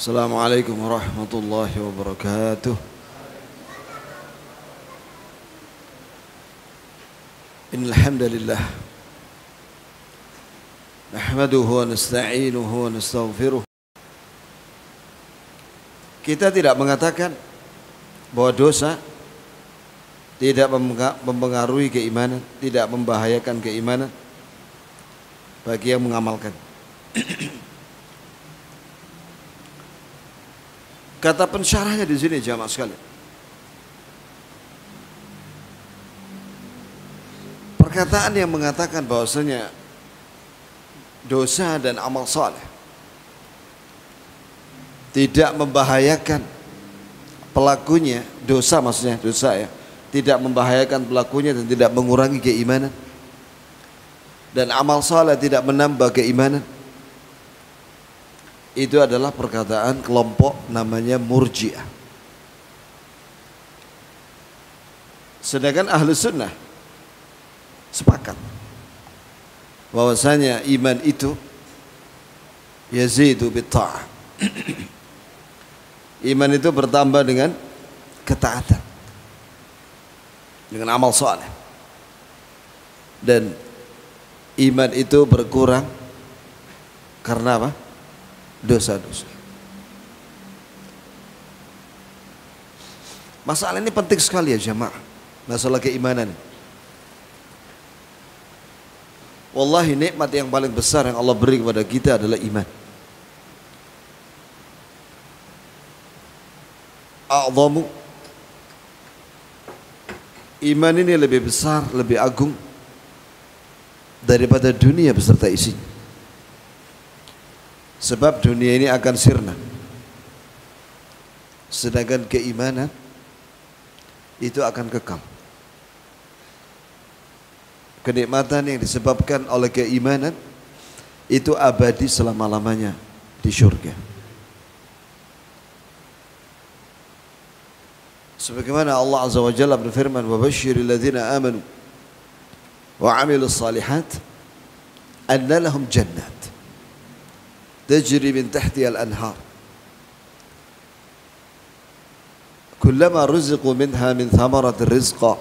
Assalamualaikum warahmatullahi wabarakatuh. Innal hamdalillah nahmaduhu wa nasta'inuhu wa nastaghfiruh. Kita tidak mengatakan bahwa dosa tidak mempengaruhi keimanan, tidak membahayakan keimanan bagi yang mengamalkan. Kata pensyarahnya di sini jamaah sekalian. Perkataan yang mengatakan bahwasanya dosa dan amal saleh tidak membahayakan pelakunya, dosa maksudnya, dosa ya, tidak membahayakan pelakunya dan tidak mengurangi keimanan, dan amal saleh tidak menambah keimanan. Itu adalah perkataan kelompok namanya Murji'ah. Sedangkan ahlu sunnah sepakat bahwasanya iman itu yazidu bitta'ah. Iman itu bertambah dengan ketaatan, dengan amal saleh, dan iman itu berkurang karena apa? Dosa-dosa. Masalah ini penting sekali ya jamaah, masalah keimanan. Wallahi nikmat yang paling besar yang Allah beri kepada kita adalah iman. A'zamu, iman ini lebih besar, lebih agung daripada dunia beserta isinya. Sebab dunia ini akan sirna, sedangkan keimanan itu akan kekal. Kenikmatan yang disebabkan oleh keimanan itu abadi selama-lamanya di syurga. Sebagaimana Allah Azza wa Jalla berfirman, "Wa basyiril ladzina amanu wa 'amilus shalihat anna lahum jannat تجري من تحتها الأنهار كلما رزقوا منها من ثمرة رزقا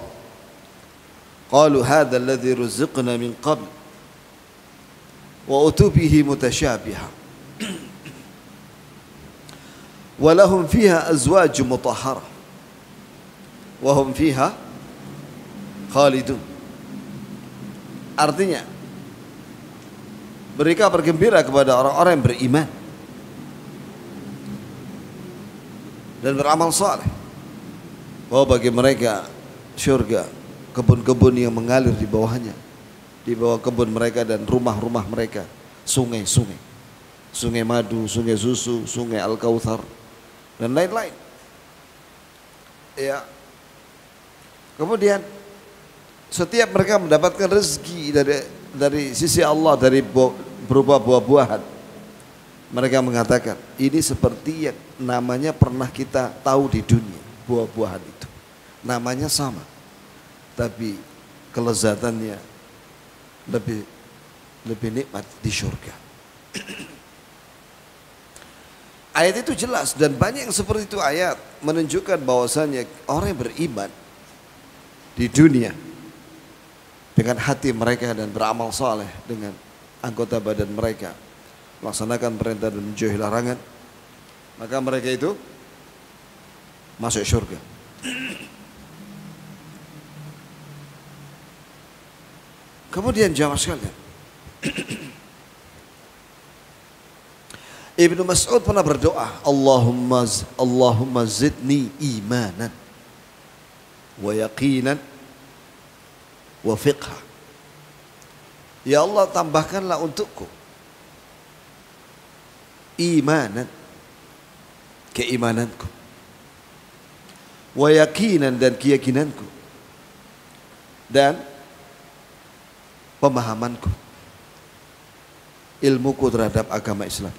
قالوا هذا الذي رزقنا من قبل وأتوا به متشابها ولهم فيها أزواج مطهرة وهم فيها خالدون." Artinya, mereka bergembira kepada orang-orang yang beriman dan beramal saleh, bahwa bagi mereka syurga, kebun-kebun yang mengalir di bawahnya, di bawah kebun mereka dan rumah-rumah mereka, sungai-sungai, sungai madu, sungai susu, sungai Al-Kautsar dan lain-lain. Ya. Kemudian setiap mereka mendapatkan rezeki dari sisi Allah, dari berupa buah-buahan. Mereka mengatakan ini seperti yang namanya pernah kita tahu di dunia. Buah-buahan itu namanya sama, tapi kelezatannya lebih nikmat di surga. Ayat itu jelas, dan banyak yang seperti itu ayat menunjukkan bahwasanya orang yang beriman di dunia dengan hati mereka dan beramal saleh dengan anggota badan mereka, melaksanakan perintah dan menjauhi larangan, maka mereka itu masuk surga. Kemudian jamaah sekalian, Ibnu Mas'ud pernah berdoa, Allahumma zidni imanan wa yaqinan wa fiqha. Ya Allah, tambahkanlah untukku imanan, keimananku, wa yakinan, dan keyakinanku, dan pemahamanku, ilmuku terhadap agama Islam.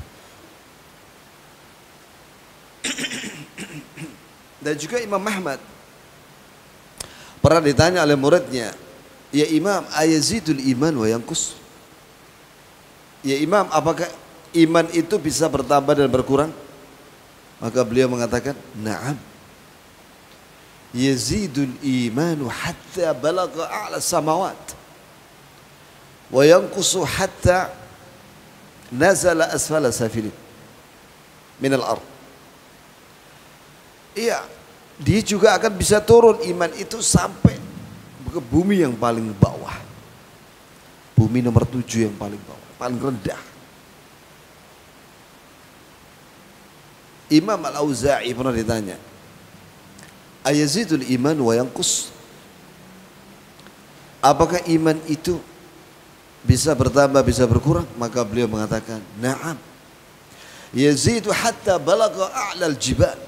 Dan juga Imam Ahmad pernah ditanya oleh muridnya, "Ya Imam, ayazidul iman wa yanqus?" Ya Imam, apakah iman itu bisa bertambah dan berkurang? Maka beliau mengatakan, na'am. Yazidul imanu hatta balagha a'la samawat. Wa yanqusu hatta nazala asfala safilin min al-ard. Iya, dia juga akan bisa turun iman itu sampai ke bumi yang paling bawah. Bumi nomor 7 yang paling bawah, paling rendah. Imam Al-Auza'i pernah ditanya, ayazidul iman wa yanqus? Apakah iman itu bisa bertambah, bisa berkurang? Maka beliau mengatakan, na'am. Yazidu hatta balagha a'lal jibal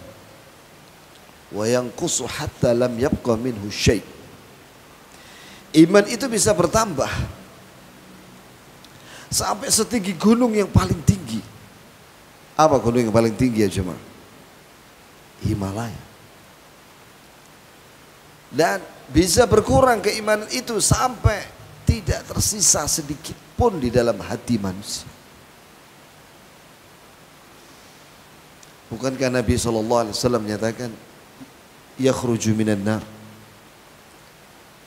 wa yanqusu hatta lam yabqa minhu syai'. Iman itu bisa bertambah sampai setinggi gunung yang paling tinggi. Apa gunung yang paling tinggi ya jemaah? Himalaya. Dan bisa berkurang keimanan itu sampai tidak tersisa sedikit pun di dalam hati manusia. Bukankah Nabi SAW menyatakan, yakhruju minan nar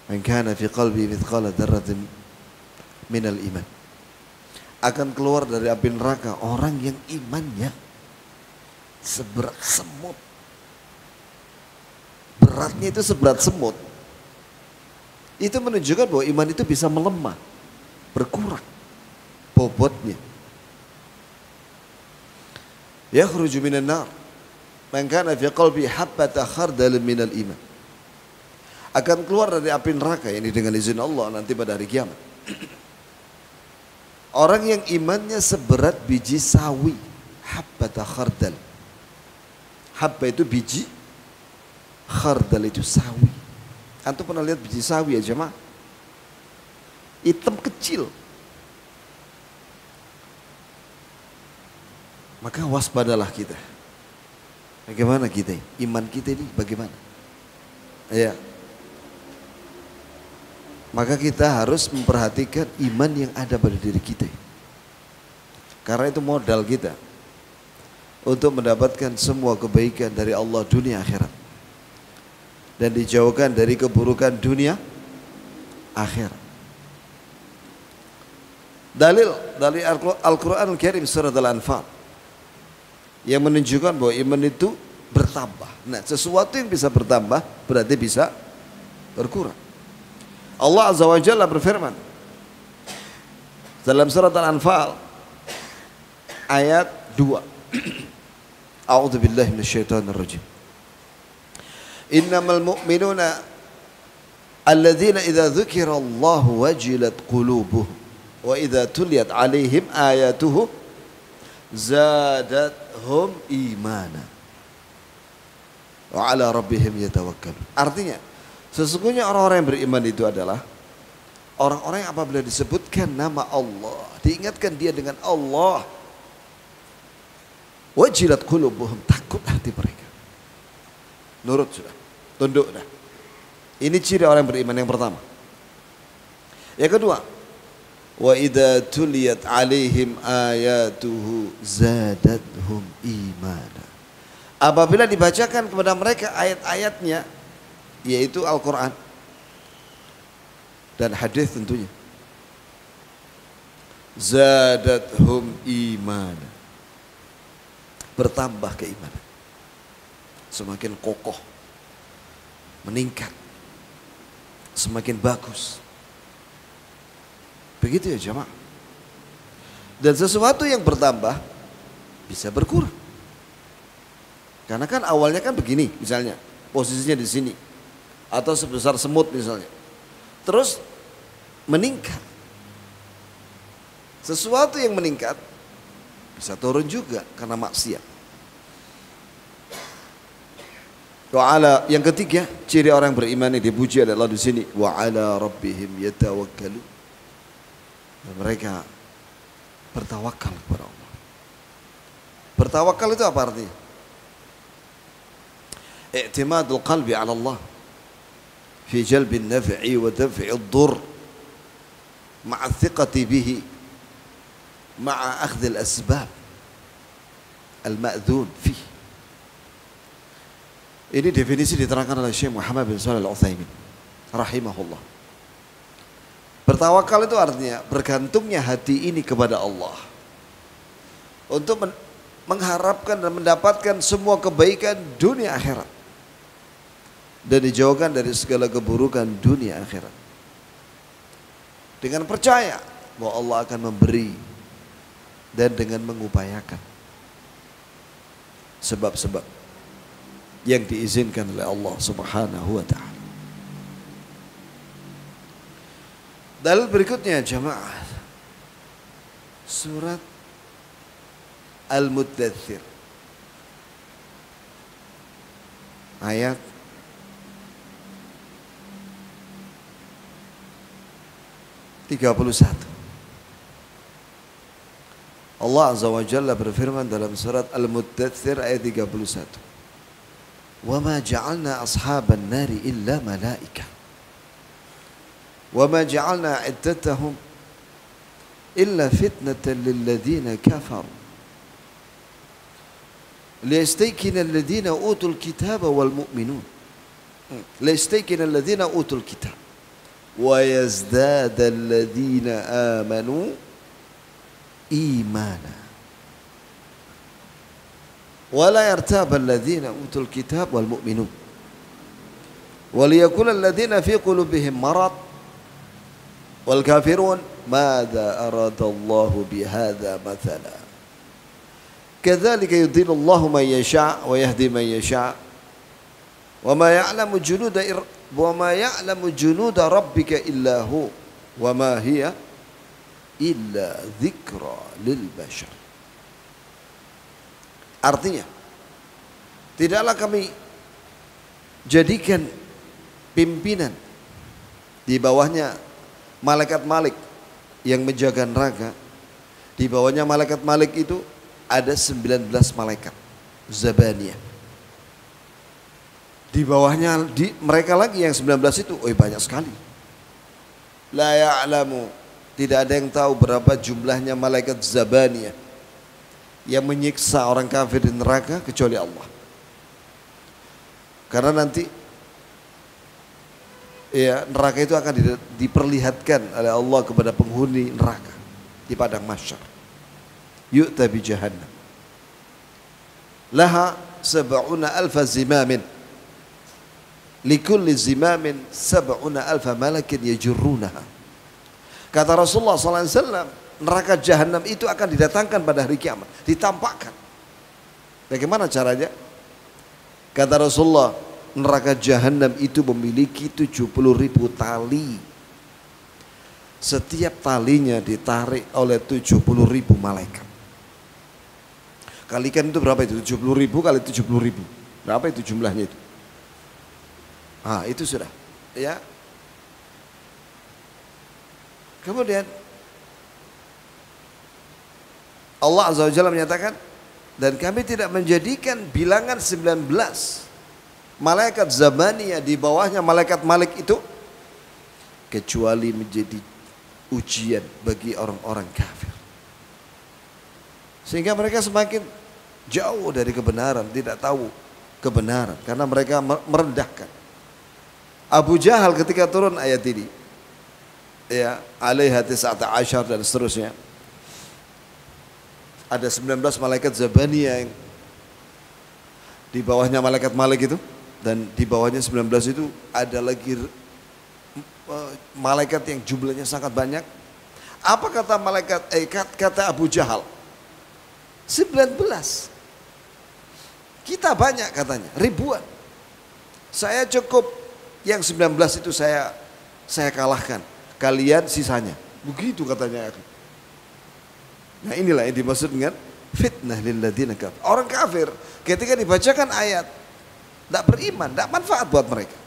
man kana fi qalbi mithqala dzarratin minal iman. Akan keluar dari api neraka orang yang imannya seberat semut. Beratnya itu seberat semut. Itu menunjukkan bahwa iman itu bisa melemah, berkurang bobotnya. Yakhruju minan nar man kana fi qalbi habbata khardal minal iman. Akan keluar dari api neraka, ini dengan izin Allah nanti pada hari kiamat. Orang yang imannya seberat biji sawi, habbata khardal. Habba itu biji, khardal itu sawi. Antum pernah lihat biji sawi ya jemaah? Hitam kecil. Maka waspadalah kita. Bagaimana kita? Iman kita ini bagaimana? Ya. Maka kita harus memperhatikan iman yang ada pada diri kita. Karena itu modal kita untuk mendapatkan semua kebaikan dari Allah dunia akhirat. Dan dijauhkan dari keburukan dunia akhirat. Dalil dari Al-Quran Al-Karim surat Al-Anfal yang menunjukkan bahwa iman itu bertambah. Nah, sesuatu yang bisa bertambah berarti bisa berkurang. Allah Azza wa Jalla berfirman dalam surat Al-Anfal ayat 2. A'udzu billahi minasyaitonir rajim. Innamal mu'minuna alladzina idza dzukirallahu wajilat qulubuhum wa idza tuliyat 'alaihim ayatuhu zadathum imana wa 'ala rabbihim yatawakkalun. Artinya, sesungguhnya orang-orang yang beriman itu adalah orang-orang yang apabila disebutkan nama Allah, diingatkan dia dengan Allah, wajilat qulubuhum, takut hati mereka. Nurut sudah, tunduk dah. Ini ciri orang yang beriman yang pertama. Yang kedua, wa idza tuliyat alaihim ayatuhu zadathum imana. Apabila dibacakan kepada mereka ayat-ayatnya, yaitu Al-Quran dan hadis tentunya, zadathum imana, bertambah keimanan, semakin kokoh, meningkat, semakin bagus. Begitu ya jemaah. Dan sesuatu yang bertambah bisa berkurang. Karena kan awalnya kan begini, misalnya posisinya di sini atau sebesar semut misalnya, terus meningkat. Sesuatu yang meningkat bisa turun juga karena maksiat. Wa yang ketiga, ciri orang beriman yang dipuji adalah di sini, wa ala rabbihim yatawakkalu. Mereka bertawakal kepada Allah. Bertawakal itu apa artinya? I'timadul qalbi ala Allah fi jalbin naf'i wa daf'id dhurr ma'a thiqati bihi ma'a akhdhi al-asbab al-ma'dhun fihi. Ini definisi diterangkan oleh Syekh Muhammad bin Shalih Al-Utsaimin rahimahullah. Bertawakal itu artinya bergantungnya hati ini kepada Allah untuk mengharapkan dan mendapatkan semua kebaikan dunia akhirat dan dijauhkan dari segala keburukan dunia akhirat. Dengan percaya bahwa Allah akan memberi dan dengan mengupayakan sebab-sebab yang diizinkan oleh Allah Subhanahu wa taala. Dalil berikutnya jamaah, surat Al-Muddathir ayat 31. Allah Azza wa Jalla berfirman dalam surat Al-Muddathir ayat 31. Wa ma ja'alna ashaban nari illa malaika. Wa ma ja'alna iddatahum illa fitnatan lilladheena kafaru. Liyastaykina alladheena utul kitaba wal mu'minun. Liyastaykina alladheena utul kitab wa yazdada alladheena amanu imana. ولا يرتاب الذين أوتوا الكتاب والمؤمنون وليقول الذين في قلوبهم مرض والكافرون ماذا أراد الله بهذا مثلا كذلك يضل الله من يشاء ويهدي من يشاء وما يعلم جنود ربك إلا هو وما هي إلا ذكرى للبشر. Artinya, tidaklah kami jadikan pimpinan di bawahnya malaikat Malik yang menjaga neraka. Di bawahnya malaikat Malik itu ada 19 malaikat Zabaniyah. Di bawahnya mereka lagi yang 19 itu, banyak sekali. La ya'lamu, tidak ada yang tahu berapa jumlahnya malaikat Zabaniyah yang menyiksa orang kafir di neraka kecuali Allah. Karena nanti neraka itu akan diperlihatkan oleh Allah kepada penghuni neraka di padang mahsyar. Yu'ta bi jahannam laha 70,000 zimamin likulli zimamin 70,000 malakin yajurrunaha. Kata Rasulullah SAW, neraka jahanam itu akan didatangkan pada hari kiamat, ditampakkan. Bagaimana caranya? Kata Rasulullah, neraka jahanam itu memiliki 70.000 tali. Setiap talinya ditarik oleh 70.000 malaikat. Kalikan itu berapa itu? 70.000 kali 70.000. Berapa itu jumlahnya itu? Itu sudah. Ya. Kemudian Allah Azza wa Jalla menyatakan, dan kami tidak menjadikan bilangan 19 malaikat Zabaniyah di bawahnya malaikat Malik itu kecuali menjadi ujian bagi orang-orang kafir, sehingga mereka semakin jauh dari kebenaran, tidak tahu kebenaran karena mereka merendahkan. Abu Jahal ketika turun ayat ini, alaiha 19 dan seterusnya, ada 19 malaikat Zabaniyah yang di bawahnya malaikat Malik itu, dan di bawahnya 19 itu ada lagi malaikat yang jumlahnya sangat banyak. Apa kata malaikat kata Abu Jahal? 19. Kita banyak katanya, ribuan. Saya cukup yang 19 itu saya kalahkan. Kalian sisanya. Begitu katanya. Nah, inilah yang dimaksud dengan fitnah lilladzina kafir. Orang kafir ketika dibacakan ayat tidak beriman, tidak manfaat buat mereka.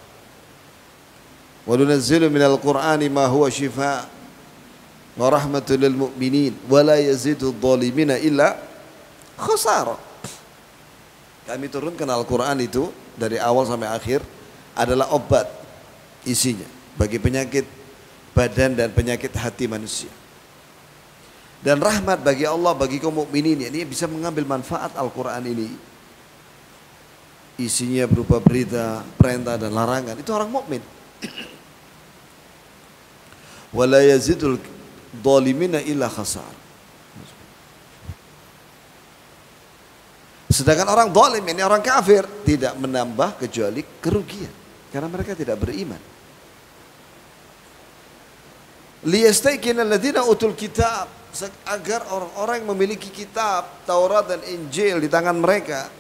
Wa nunazzilu minal Qur'ani ma huwa shifaa wa rahmatul lil mu'minin wa la yazidu adh-dhalimina illa khasara. Kami turunkan Al-Qur'an itu dari awal sampai akhir adalah obat isinya bagi penyakit badan dan penyakit hati manusia. Dan rahmat bagi Allah, bagi kaum mukminin, ini bisa mengambil manfaat Al-Quran ini. isinya berupa berita, perintah dan larangan, itu orang mukmin. Wala yazidul dhalimina illa khasar. Sedangkan orang zalim, ini orang kafir, tidak menambah kecuali kerugian karena mereka tidak beriman. Liyastayqina alladziina utul kitab, agar orang-orang yang memiliki kitab Taurat dan Injil di tangan mereka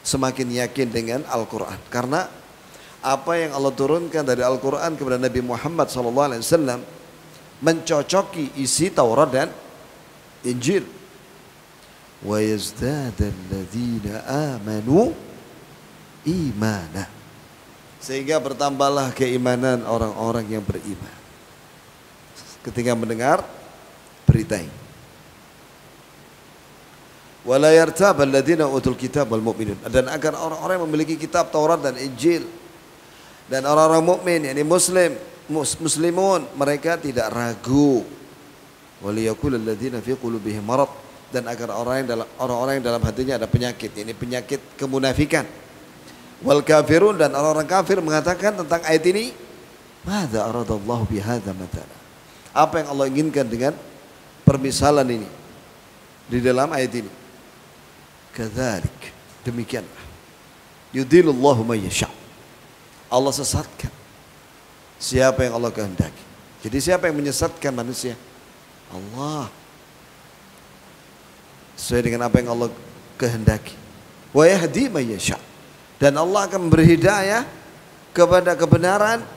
semakin yakin dengan Al-Quran. Karena apa yang Allah turunkan dari Al-Quran kepada Nabi Muhammad SAW mencocoki isi Taurat dan Injil. Wa yazdada alladziina amanu imana, sehingga bertambahlah keimanan orang-orang yang beriman ketika mendengar berita ini. Wala yartab alladziina utul kitab wal mu'minun, dan agar orang-orang yang memiliki kitab Taurat dan Injil dan orang-orang mukmin, yakni muslimun, mereka tidak ragu. Waliyaqul alladziina fi qulubihim marad, dan agar orang-orang yang dalam hatinya ada penyakit, ini penyakit kemunafikan. Wal kafirun, dan orang-orang kafir mengatakan tentang ayat ini, madza aradallahu bihadza matala, apa yang Allah inginkan dengan permisalan ini di dalam ayat ini. Kadzalik, demikianlah, yudhillullahu may yasha, Allah sesatkan siapa yang Allah kehendaki. Jadi siapa yang menyesatkan manusia? Allah, sesuai dengan apa yang Allah kehendaki. Wa yahdi may yasha, dan Allah akan memberi hidayah kepada kebenaran,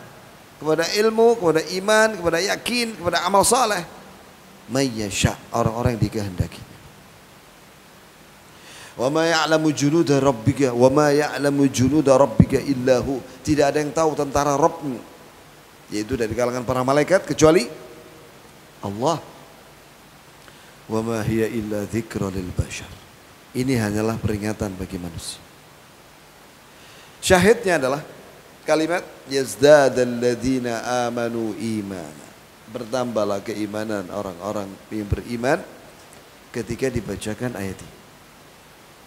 kepada ilmu, kepada iman, kepada yakin, kepada amal saleh. May yasha, orang-orang yang dikehendaki. Wa ma ya'lamu junuda rabbika wa ma ya'lamu junuda rabbika illa hu, tidak ada yang tahu tentara Rabbmu, yaitu dari kalangan para malaikat, kecuali Allah. Wa ma hiya illa dzikra lil bashar, ini hanyalah peringatan bagi manusia. Syahidnya adalah kalimat yazdadal ladzina amanu imana, bertambahlah keimanan orang-orang yang beriman ketika dibacakan ayat ini.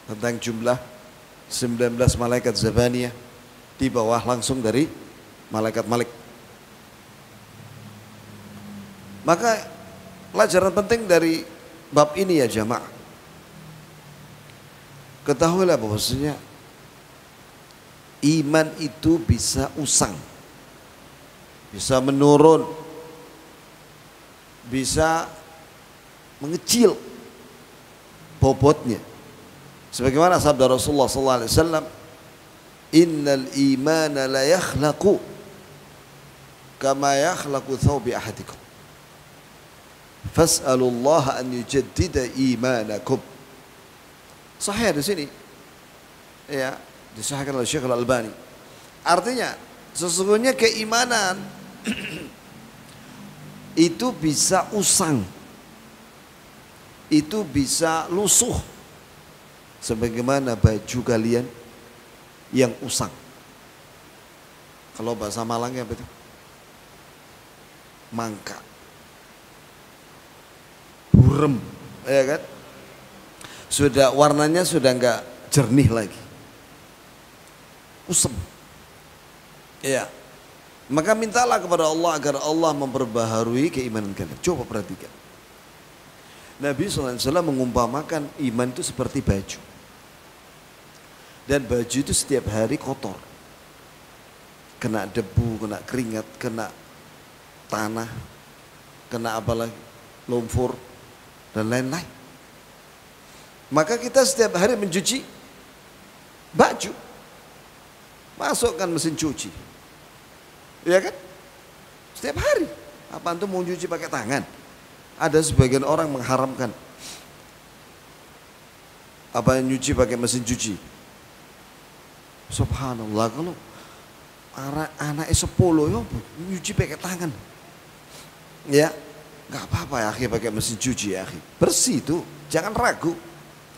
Tentang jumlah 19 malaikat Zabaniyah di bawah langsung dari malaikat Malik. Maka pelajaran penting dari bab ini ya jamaah, ketahuilah bahwasanya iman itu bisa usang, bisa menurun, bisa mengecil bobotnya. Sebagaimana sabda Rasulullah SAW, innal imana la yakhlaqu kama yakhlaqu thawbi ahadikum fas'alullaha an yujaddida imanakum. Sahih di sini, ya, disahihkan oleh Syekh Al-Albani. Artinya sesungguhnya keimanan itu bisa usang, itu bisa lusuh, sebagaimana baju kalian yang usang. Kalau bahasa Malangnya apa itu? Mangka, burem, ya kan? Sudah warnanya sudah enggak jernih lagi, usem. Ya, maka mintalah kepada Allah agar Allah memperbaharui keimanan kalian. Coba perhatikan, Nabi SAW mengumpamakan iman itu seperti baju. Dan baju itu setiap hari kotor, kena debu, kena keringat, kena tanah, kena apalagi lumpur dan lain-lain. Maka kita setiap hari mencuci baju, masukkan mesin cuci, ya kan? Setiap hari. Apa antum mau cuci pakai tangan? Ada sebagian orang mengharamkan apa yang nyuci pakai mesin cuci. Subhanallah, kalau anak 10 ya nyuci pakai tangan, ya nggak apa-apa ya akhi, pakai mesin cuci ya akhi, bersih itu, jangan ragu.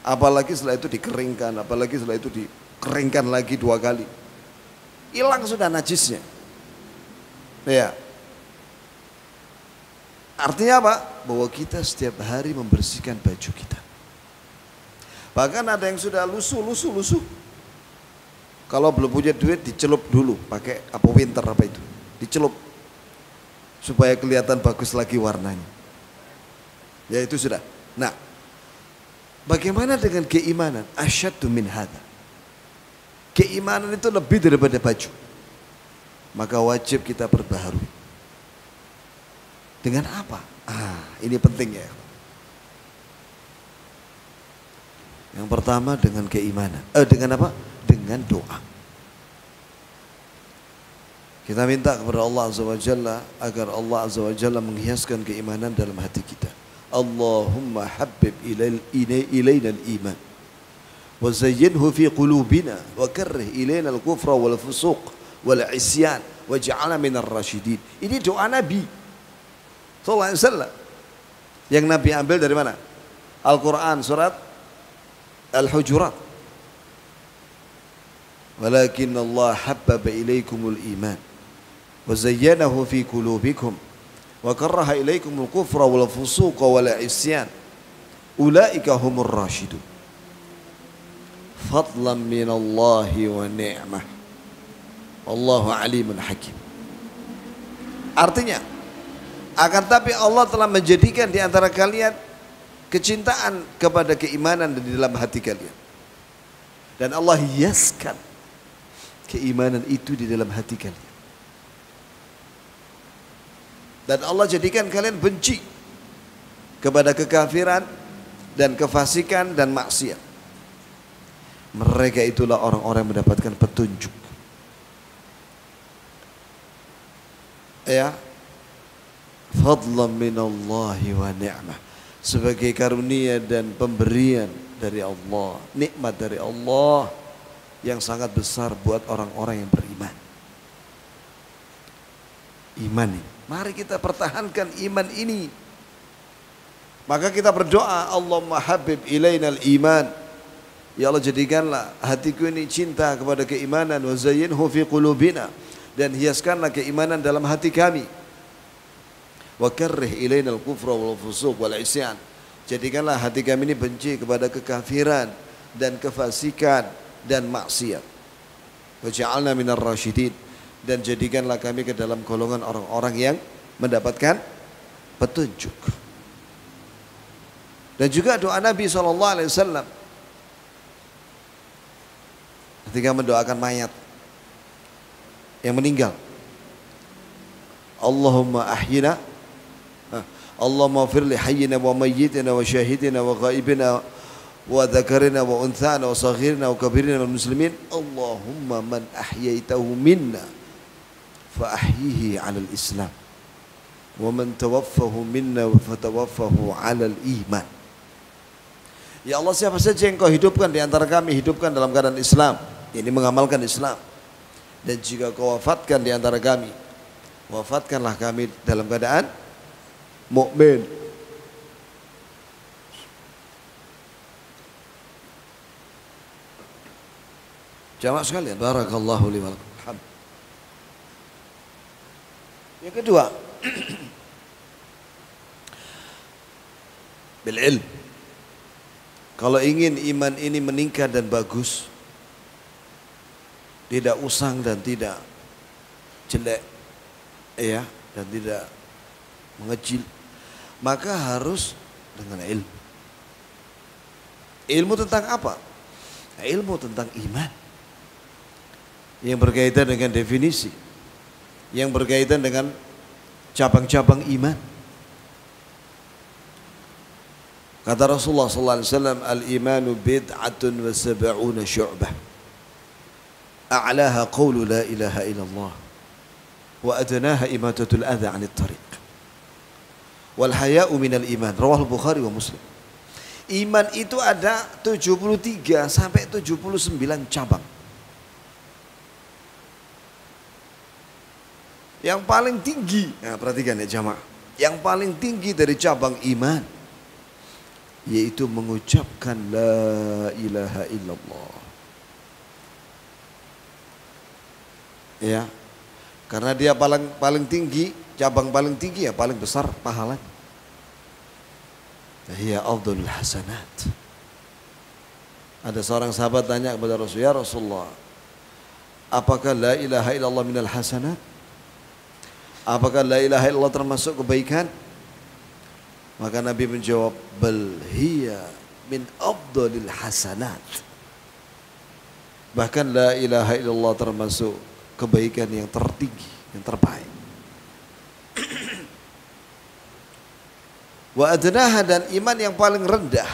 Apalagi setelah itu dikeringkan, apalagi setelah itu dikeringkan lagi 2 kali, hilang sudah najisnya. Ya, artinya apa? Bahwa kita setiap hari membersihkan baju kita. Bahkan ada yang sudah lusuh, Kalau belum punya duit dicelup dulu pakai apa winter apa itu. Dicelup supaya kelihatan bagus lagi warnanya. Ya itu sudah. Nah, bagaimana dengan keimanan? Asyaddu min hadza. Keimanan itu lebih daripada baju. Maka wajib kita perbaharui. Dengan apa? Ini penting ya. Yang pertama dengan keimanan. Dengan apa? Dengan doa. Kita minta kepada Allah Azza wa Jalla agar Allah Azza wa Jalla menghiaskan keimanan dalam hati kita. Allahumma habbib ilaina al-iman wa zayyinhu fi qulubina wa karrih ilaina al-kufra wal fusuq wal isyan waj'alna minar rasyidin. Ini doa Nabi sallallahu alaihi wasallam yang Nabi ambil dari mana? Al-Qur'an surat Al-Hujurat. Walakin Allah habbaba ilaikumul iman wa zayyanahu fi qulubikum wa karaha ilaikumul kufra wal fusuqa wal isyan ulaika humur rasyidun fadlan minallahi wa ni'mah wallahu alimun hakim. Artinya akan tapi Allah telah menjadikan di antara kalian kecintaan kepada keimanan di dalam hati kalian. Dan Allah hiaskan keimanan itu di dalam hati kalian. Dan Allah jadikan kalian benci kepada kekafiran dan kefasikan dan maksiat. Mereka itulah orang-orang yang mendapatkan petunjuk. Ya. Fadlan minallahi wa ni'mah. Sebagai karunia dan pemberian dari Allah, nikmat dari Allah yang sangat besar buat orang-orang yang beriman. Iman ini. Mari kita pertahankan iman ini. Maka kita berdoa, Allahumma habib ilainal iman. Ya Allah, jadikanlah hatiku ini cinta kepada keimanan, wa zayyinhu fi qulubina, dan hiaskanlah keimanan dalam hati kami. Wa karrih ilainal kufra wal fusuq wal isyan. Jadikanlah hati kami ini benci kepada kekafiran dan kefasikan dan maksiat. Waj'alna minar rasyidin, dan jadikanlah kami ke dalam golongan orang-orang yang mendapatkan petunjuk. Dan juga doa Nabi SAW ketika mendoakan mayat yang meninggal. Allahumma ahyina, Allahumma fir li hayyina wa mayyitina wa syahidina wa ghaibina wa dzakarina wa unthana wa saghirina wa kabirina wal muslimin. Allahumma man ahyaitahu minna fa ahyihi 'alal islam wa man tawaffahu minna fa tawaffahu 'alal iman. Ya Allah, siapa saja yang kau hidupkan di antara kami, hidupkan dalam keadaan Islam, ini mengamalkan Islam. Dan jika kau wafatkan di antara kami, wafatkanlah kami dalam keadaan mukmin. Jamaah sekalian, barakallahu li wa lakum. Yang kedua, bil ilm. Kalau ingin iman ini meningkat dan bagus, tidak usang dan tidak jelek, ya, dan tidak mengecil, maka harus dengan ilmu. Ilmu tentang apa? Ilmu tentang iman, yang berkaitan dengan definisi, yang berkaitan dengan cabang-cabang iman. Kata Rasulullah SAW, al-imanu bid'atun wa sab'una syu'bah, a'laha qawlu la ilaha illallah, wa adnaha imatatul adha 'anit tariq, wal haya'u minal iman. Rawahul Bukhari wa Muslim. Iman itu ada 73 sampai 79 cabang. Yang paling tinggi, nah perhatikan ya jamaah, yang paling tinggi dari cabang iman yaitu mengucapkan la ilaha illallah. Ya, karena dia paling tinggi, cabang paling tinggi, ya paling besar pahalanya. Hiya afdhalul hasanat. Ada seorang sahabat tanya kepada Rasul, ya Rasulullah, Apakah la ilaha illallah minal hasanat? Apakah la ilaha illallah termasuk kebaikan? Maka Nabi menjawab, bal hiya min afdalil hasanat. Bahkan la ilaha illallah termasuk kebaikan yang tertinggi, yang terbaik. Wa adnaha, dan iman yang paling rendah,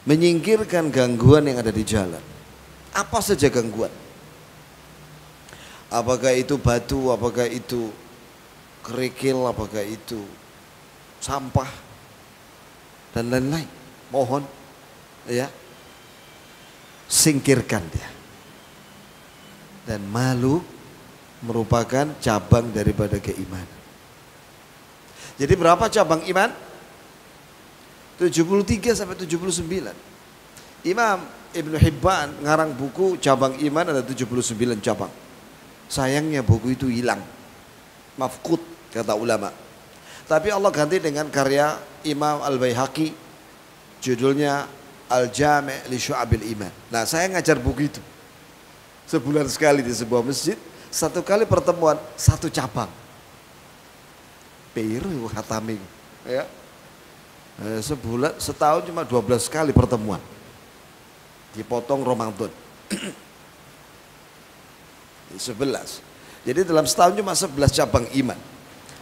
menyingkirkan gangguan yang ada di jalan. Apa saja gangguan? Apakah itu batu, apakah itu kerikil, apakah itu sampah dan lain-lain. Mohon ya, singkirkan dia. Dan malu merupakan cabang daripada keimanan. Jadi berapa cabang iman? 73 sampai 79. Imam Ibnu Hibban ngarang buku cabang iman ada 79 cabang. Sayangnya buku itu hilang, mafqud kata ulama. Tapi Allah ganti dengan karya Imam Al-Baihaqi, judulnya Al-Jami' li Syu'abil Iman. Nah, saya ngajar buku itu sebulan sekali di sebuah masjid, satu kali pertemuan satu cabang. Piru khatami ya. Sebulan, setahun cuma 12 kali pertemuan. Dipotong Ramadan. 11. Jadi dalam setahun cuma 11 cabang iman.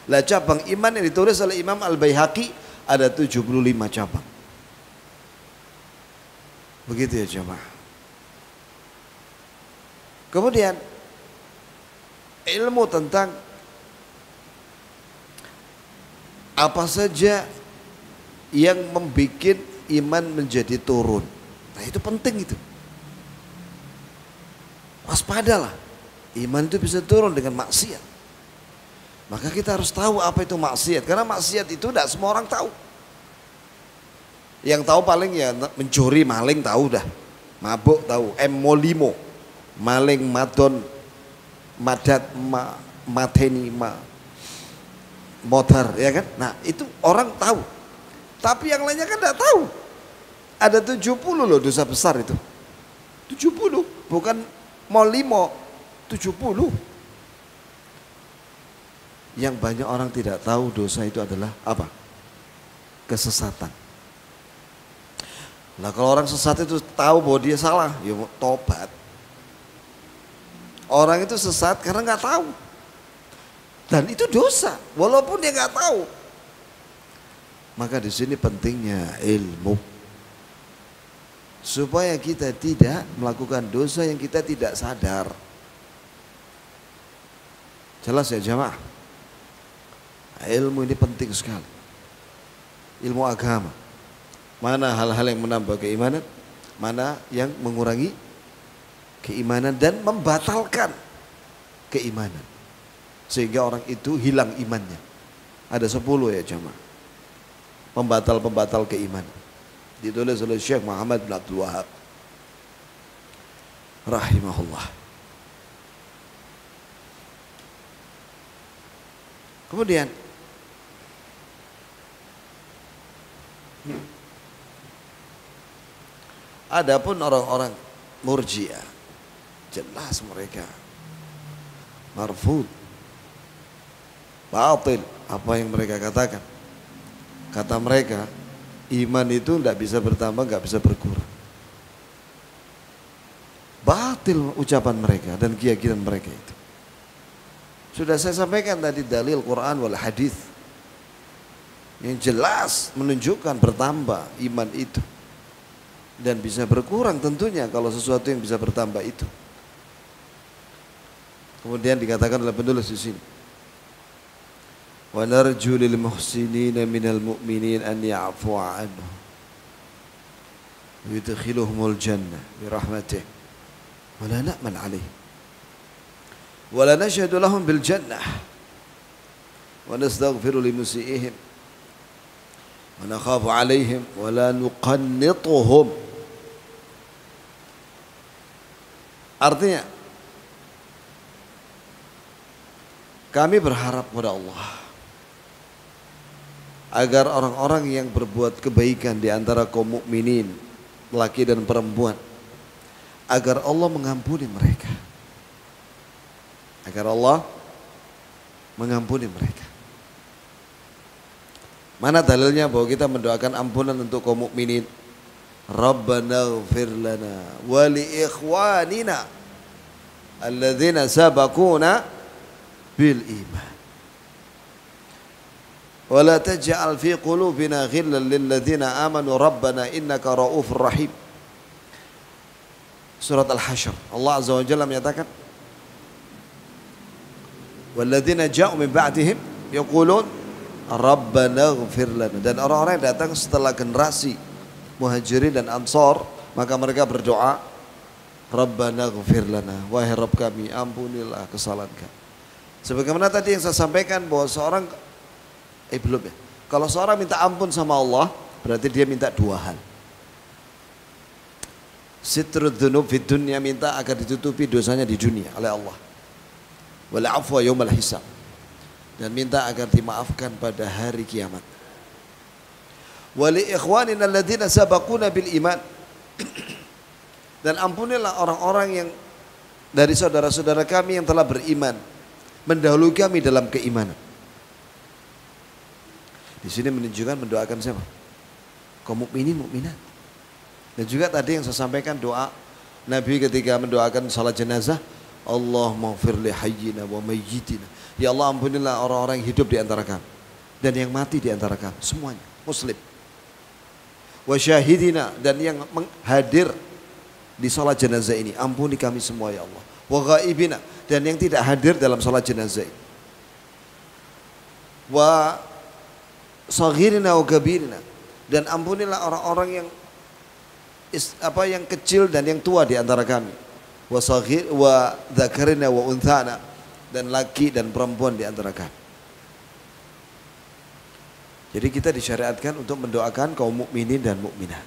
Lah cabang iman yang ditulis oleh Imam Al-Baihaqi ada 75 cabang. Begitu ya jemaah. Kemudian ilmu tentang apa saja yang membuat iman menjadi turun. Nah itu penting itu. Waspadalah. Iman itu bisa turun dengan maksiat. Maka kita harus tahu apa itu maksiat. Karena maksiat itu tidak semua orang tahu. Yang tahu paling ya mencuri, maling tahu dah. Mabuk tahu, molimo, maling, madon, madat, mateni, motor, ya kan? Nah itu orang tahu. Tapi yang lainnya kan tidak tahu. Ada 70 loh dosa besar itu. 70, bukan molimo. 70. Yang banyak orang tidak tahu dosa itu adalah apa? Kesesatan. Nah kalau orang sesat itu tahu bahwa dia salah, ya tobat. Orang itu sesat karena nggak tahu. Dan itu dosa, walaupun dia nggak tahu. Maka di sini pentingnya ilmu. Supaya kita tidak melakukan dosa yang kita tidak sadar. Jelas ya jamaah. Ilmu ini penting sekali. Ilmu agama. Mana hal-hal yang menambah keimanan, mana yang mengurangi keimanan dan membatalkan keimanan. Sehingga orang itu hilang imannya. Ada 10 ya jamaah. Pembatal-pembatal keimanan. Ditulis oleh Syekh Muhammad bin Abdul Wahab rahimahullah. Kemudian adapun orang-orang Murji'ah, jelas mereka marfud, batil apa yang mereka katakan. Kata mereka, iman itu tidak bisa bertambah, nggak bisa berkurang. Batil ucapan mereka dan keyakinan mereka itu. Sudah saya sampaikan tadi dalil Quran wal hadis yang jelas menunjukkan bertambah iman itu dan bisa berkurang tentunya kalau sesuatu yang bisa bertambah itu. Kemudian dikatakan oleh penulis di sini, wa narju lil muhsinina minal mu'minin an ya'fu anhu wa yudkhiluhumul jannah bi rahmatih wa la na'man 'alaihim wa la nashhadu lahum bil jannah wa nastaghfiru li musiihim wa nakhafu 'alaihim wa la nuqannituhum. Artinya kami berharap kepada Allah agar orang-orang yang berbuat kebaikan di antara kaum mukminin, laki dan perempuan, agar Allah mengampuni mereka agar Allah mengampuni mereka. Mana dalilnya bahwa kita mendoakan ampunan untuk kaum mukminin? Rabbana ighfir lana wa li ikhwanina alladzina sabaquna bil iman. Wa la taj'al fi qulubina ghillan lil ladzina amanu rabbana innaka ra'ufur rahim. Surat Al-Hasyr. Allah Azza wa Jalla menyatakan, walladzina ja'u min ba'dihim yaqulun Rabbana ighfir lana. Dan orang-orang yang datang setelah generasi Muhajirin dan Ansar, maka mereka berdoa, Rabbana ighfir lana, wahai Rabb kami, ampunilah kesalahan kami. Sebagaimana tadi yang saya sampaikan bahwa seorang belum ya. Kalau seorang minta ampun sama Allah, berarti dia minta dua hal. Sitrud dzunub fid dunya, minta agar ditutupi dosanya di dunia oleh Allah. Wal afwa yaumal hisab, dan minta agar dimaafkan pada hari kiamat. Wali ikhwanina alladzina sabaquna bil iman, dan ampunilah orang-orang yang dari saudara-saudara kami yang telah beriman, mendahului kami dalam keimanan. Di sini menunjukkan mendoakan siapa? Kaum mukminin mukminat. Dan juga tadi yang saya sampaikan doa Nabi ketika mendoakan salat jenazah, Allahumma ighfir li hayyina wa mayyitina. Ya Allah, ampunilah orang-orang yang hidup di antara kami dan yang mati di antara kami, semuanya muslim. Wa syahidina, dan yang hadir di salat jenazah ini, ampuni kami semua ya Allah. Wa ghaibina, dan yang tidak hadir dalam salat jenazah ini. Wa saghirina wa kabirina, dan ampunilah orang-orang yang kecil dan yang tua di antara kami. Wa saghir wa dzakarina wa unthana, dan laki dan perempuan di antara kami. Jadi kita disyariatkan untuk mendoakan kaum mukminin dan mukminat.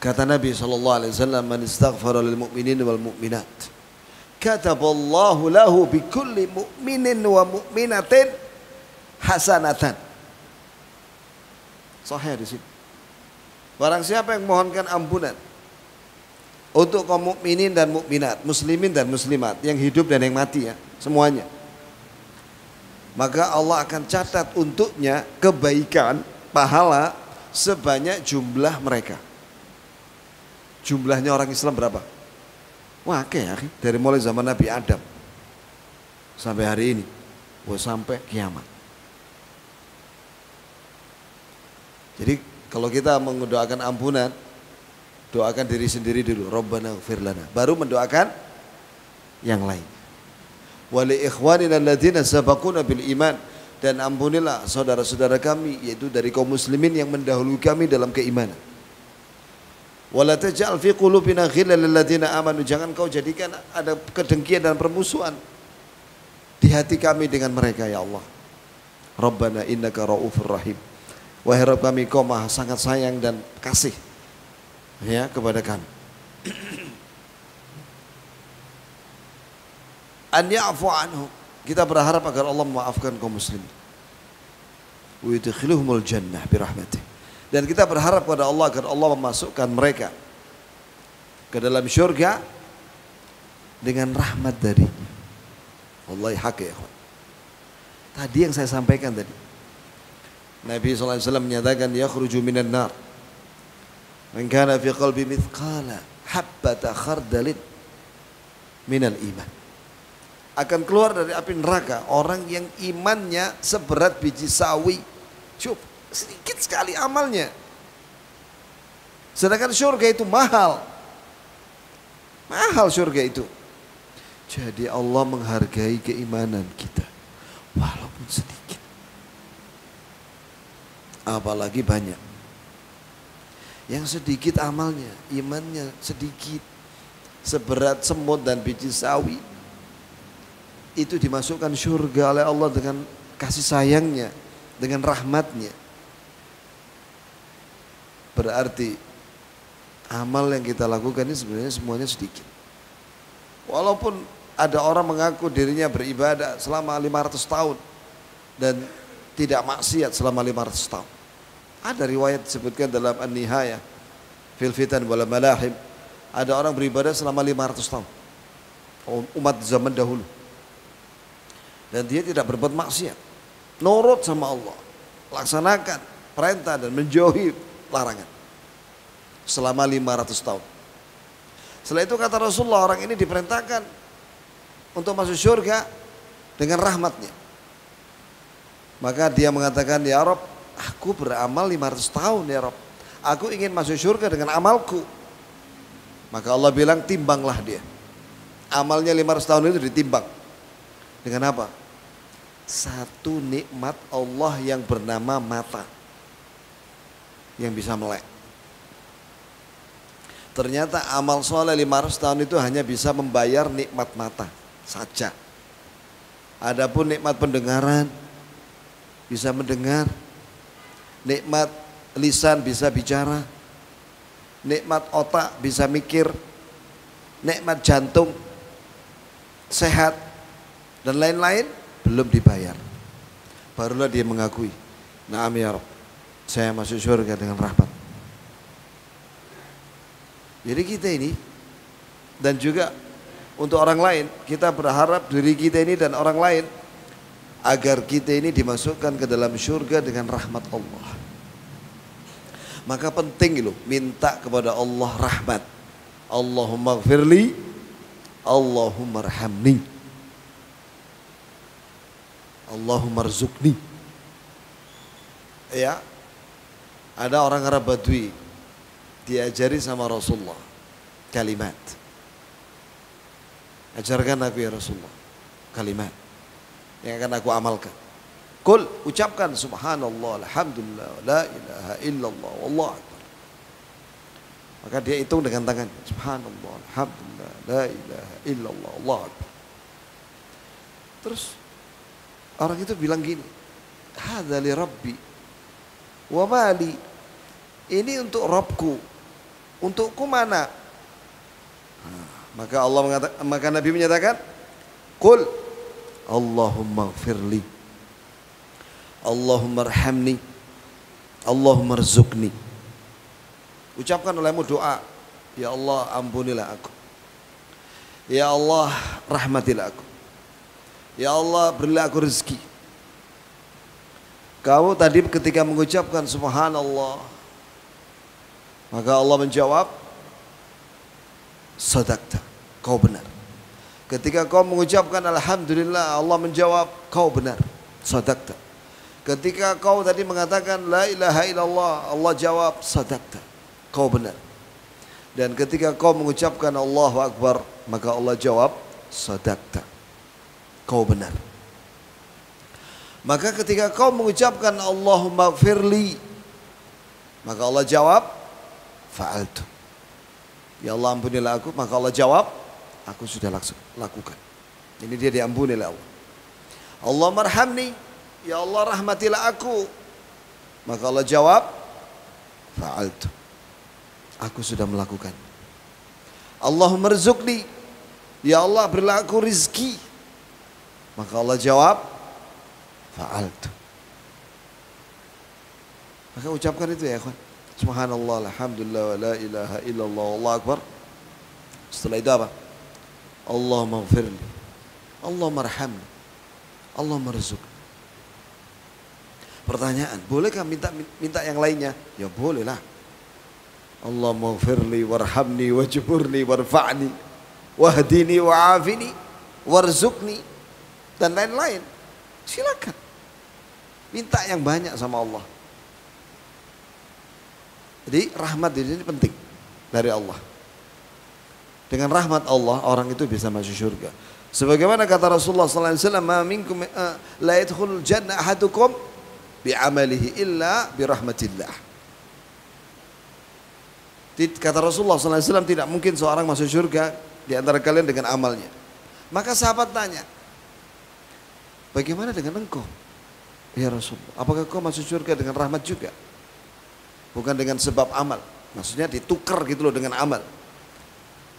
Kata Nabi sallallahu alaihi wasallam, man istaghfara lil mu'minin wal mu'minat kataballahu lahu bi kulli mu'minin wa mu'minatin hasanatan. Sahih di sini. Barang siapa yang mohonkan ampunan untuk kaum mukminin dan mukminat, muslimin dan muslimat, yang hidup dan yang mati ya, semuanya, maka Allah akan catat untuknya kebaikan, pahala sebanyak jumlah mereka. Jumlahnya orang Islam berapa? Wah, ya, dari mulai zaman Nabi Adam sampai hari ini, sampai kiamat. Jadi kalau kita mendoakan ampunan, doakan diri sendiri dulu, Rabbana ighfir lana, baru mendoakan yang lain. Wali ikhwanina alladzina sabaquna bil iman, dan ampunilah saudara-saudara kami yaitu dari kaum muslimin yang mendahului kami dalam keimanan. Wala taj'al fi qulubina ghillan lil ladzina amanu, jangan kau jadikan ada kedengkian dan permusuhan di hati kami dengan mereka ya Allah. Rabbana innaka ra'ufur rahim, wahai Rabb kami, kau maha sangat sayang dan kasih ya kepada kami. An ya'fu anhu, kita berharap agar Allah memaafkan kaum muslimin. Wa yudkhiluhumul jannah bi rahmatih, dan kita berharap kepada Allah agar Allah memasukkan mereka ke dalam syurga dengan rahmat darinya. Wallahi hak ya ikhwan. Tadi yang saya sampaikan tadi, Nabi SAW menyatakan yakhruju minan nar man kana fi qalbi mithqala habbata khardalin minal iman, akan keluar dari api neraka orang yang imannya seberat biji sawi. Cuk, sedikit sekali amalnya, sedangkan surga itu mahal surga itu. Jadi Allah menghargai keimanan kita walaupun sedikit, apalagi banyak. Yang sedikit amalnya, imannya sedikit, seberat semut dan biji sawi, itu dimasukkan surga oleh Allah dengan kasih sayangnya, dengan rahmatnya. Berarti amal yang kita lakukan ini sebenarnya semuanya sedikit. Walaupun ada orang mengaku dirinya beribadah selama 500 tahun dan tidak maksiat selama 500 tahun. Ada riwayat disebutkan dalam An-Nihayah fil Fitan wal Malahim, ada orang beribadah selama 500 tahun, umat zaman dahulu. dan dia tidak berbuat maksiat, nurut sama Allah, laksanakan perintah dan menjauhi larangan selama 500 tahun. Setelah itu kata Rasulullah, orang ini diperintahkan untuk masuk surga dengan rahmatnya. Maka dia mengatakan, ya Rob, aku beramal 500 tahun ya Rob, aku ingin masuk surga dengan amalku. Maka Allah bilang, timbanglah dia. Amalnya 500 tahun itu ditimbang. Dengan apa? Satu nikmat Allah yang bernama mata, yang bisa melek. Ternyata amal soleh 500 tahun itu hanya bisa membayar nikmat mata saja. Adapun nikmat pendengaran, bisa mendengar, nikmat lisan bisa bicara, nikmat otak bisa mikir, nikmat jantung sehat dan lain-lain belum dibayar. Barulah dia mengakui, na'am ya Rabb, saya masuk surga dengan rahmat. Jadi kita ini dan juga untuk orang lain, kita berharap diri kita ini dan orang lain agar kita ini dimasukkan ke dalam surga dengan rahmat Allah. Maka penting loh minta kepada Allah rahmat. Allahumma gfirli, Allahumma arhamni, Allahumma rzuqni. Ya, ada orang Arab Badui diajari sama Rasulullah kalimat. Ajarkan aku ya Rasulullah kalimat yang akan aku amalkan. Kul, ucapkan subhanallah, alhamdulillah, la ilaha illallah, wallahu akbar. Maka dia hitung dengan tangan, subhanallah, alhamdulillah, la ilaha illallah, wallahu akbar. Terus orang itu bilang gini, hadza li rabbi wa mali. Ini untuk Rabbku, untukku mana? Maka maka Nabi menyatakan, qul Allahumma gfirli, Allahumma arhamni, Allahumma rzuqni. Ucapkan olehmu doa, ya Allah ampunilah aku, ya Allah rahmatilah aku, ya Allah berilah aku rezeki. Kamu tadi ketika mengucapkan subhanallah, maka Allah menjawab, sadaqta, kau benar. Ketika kau mengucapkan alhamdulillah, Allah menjawab, kau benar, sadaqta. Ketika kau tadi mengatakan la ilaha illallah, Allah jawab, sadaqta, kau benar. Dan ketika kau mengucapkan Allahu Akbar, maka Allah jawab, sadaqta, kau benar. Maka ketika kau mengucapkan Allahumma gfirli, maka Allah jawab, fa'altu, ya Allah ampunilah aku, maka Allah jawab, aku sudah lakukan. Ini dia diampuni oleh Allah. Allahumma arhamni, ya Allah rahmatilah aku, maka Allah jawab, fa'altu, aku sudah melakukan. Allahumma rzuqni, ya Allah berilah aku rizki, maka Allah jawab, fa'altu. Maka ucapkan itu ya ikhwan, subhanallah, alhamdulillah, wa la ilaha illallah, wallahu akbar. Setelah itu apa? Allahumma gfirli, Allahumma arhamni, Allahumma rzuqni. Pertanyaan, bolehkah minta yang lainnya? Ya bolehlah. Allahumma gfirli warhamni wajburni warfa'ni wahdini wa'afini warzuqni, dan lain-lain. Silakan minta yang banyak sama Allah. Jadi rahmat ini penting dari Allah. Dengan rahmat Allah orang itu bisa masuk surga. Sebagaimana kata Rasulullah sallallahu alaihi wasallam, "Ma minkum la yadkhulul jannah ahadukum bi'amalihi illa birahmatillah." Kata Rasulullah sallallahu alaihi wasallam, tidak mungkin seorang masuk surga di antara kalian dengan amalnya. Maka sahabat tanya, bagaimana dengan engkau? Ya Rasulullah, apakah kau masuk surga dengan rahmat juga? Bukan dengan sebab amal. Maksudnya ditukar gitu loh dengan amal.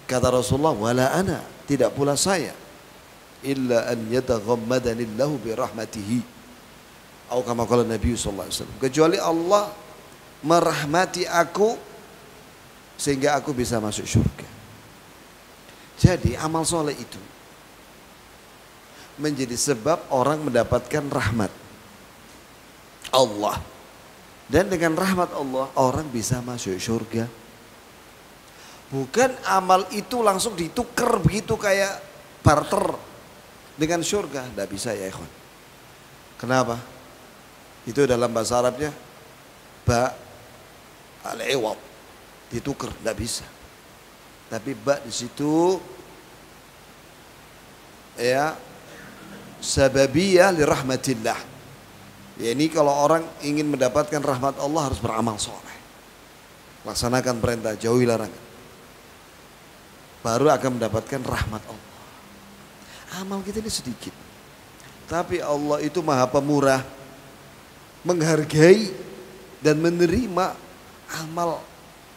Kata Rasulullah, wala ana, tidak pula saya, illa an yataghammadanillahu birahmatihi. Atau kama qala Nabi sallallahu alaihi wasallam, kecuali Allah merahmati aku sehingga aku bisa masuk surga. Jadi amal soleh itu menjadi sebab orang mendapatkan rahmat Allah. Dan dengan rahmat Allah orang bisa masuk surga. Bukan amal itu langsung ditukar begitu kayak barter dengan surga. Tidak bisa ya ikhwan. Kenapa? Itu dalam bahasa Arabnya ba al-iwad, ditukar, tidak bisa. Tapi ba di situ ya sababiyah li rahmatillah. Ya, ini kalau orang ingin mendapatkan rahmat Allah harus beramal soleh, laksanakan perintah, jauhi larangan, baru akan mendapatkan rahmat Allah. Amal kita ini sedikit, tapi Allah itu maha pemurah, menghargai dan menerima amal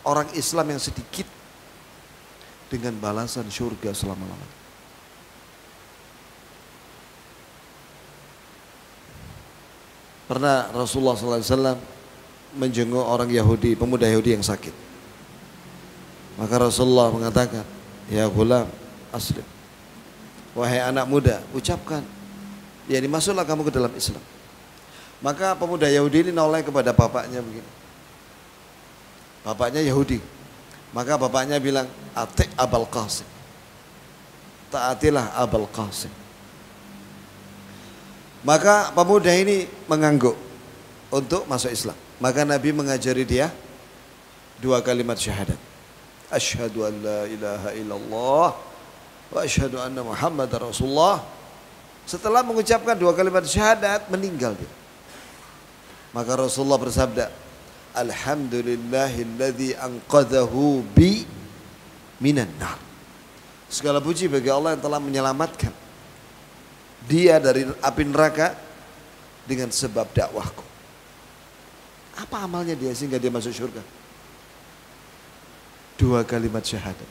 orang Islam yang sedikit dengan balasan surga selama-lamanya. Pernah Rasulullah SAW menjenguk orang Yahudi, pemuda Yahudi yang sakit. Maka Rasulullah mengatakan, ya gulam aslim, wahai anak muda, ucapkan, ya dimasuklah kamu ke dalam Islam. Maka pemuda Yahudi ini noleh kepada bapaknya begini. Bapaknya Yahudi. Maka bapaknya bilang, ati' Abul Qasim, taatilah Abul Qasim. Maka pemuda ini mengangguk untuk masuk Islam. Maka Nabi mengajari dia 2 kalimat syahadat. Asyhadu an la ilaha illallah wa asyhadu anna Muhammadar Rasulullah. Setelah mengucapkan 2 kalimat syahadat, meninggal dia. Maka Rasulullah bersabda, alhamdulillahilladzi anqadhahu bi minan nar. Segala puji bagi Allah yang telah menyelamatkan dia dari api neraka dengan sebab dakwahku. Apa amalnya dia sehingga dia masuk surga? 2 kalimat syahadat.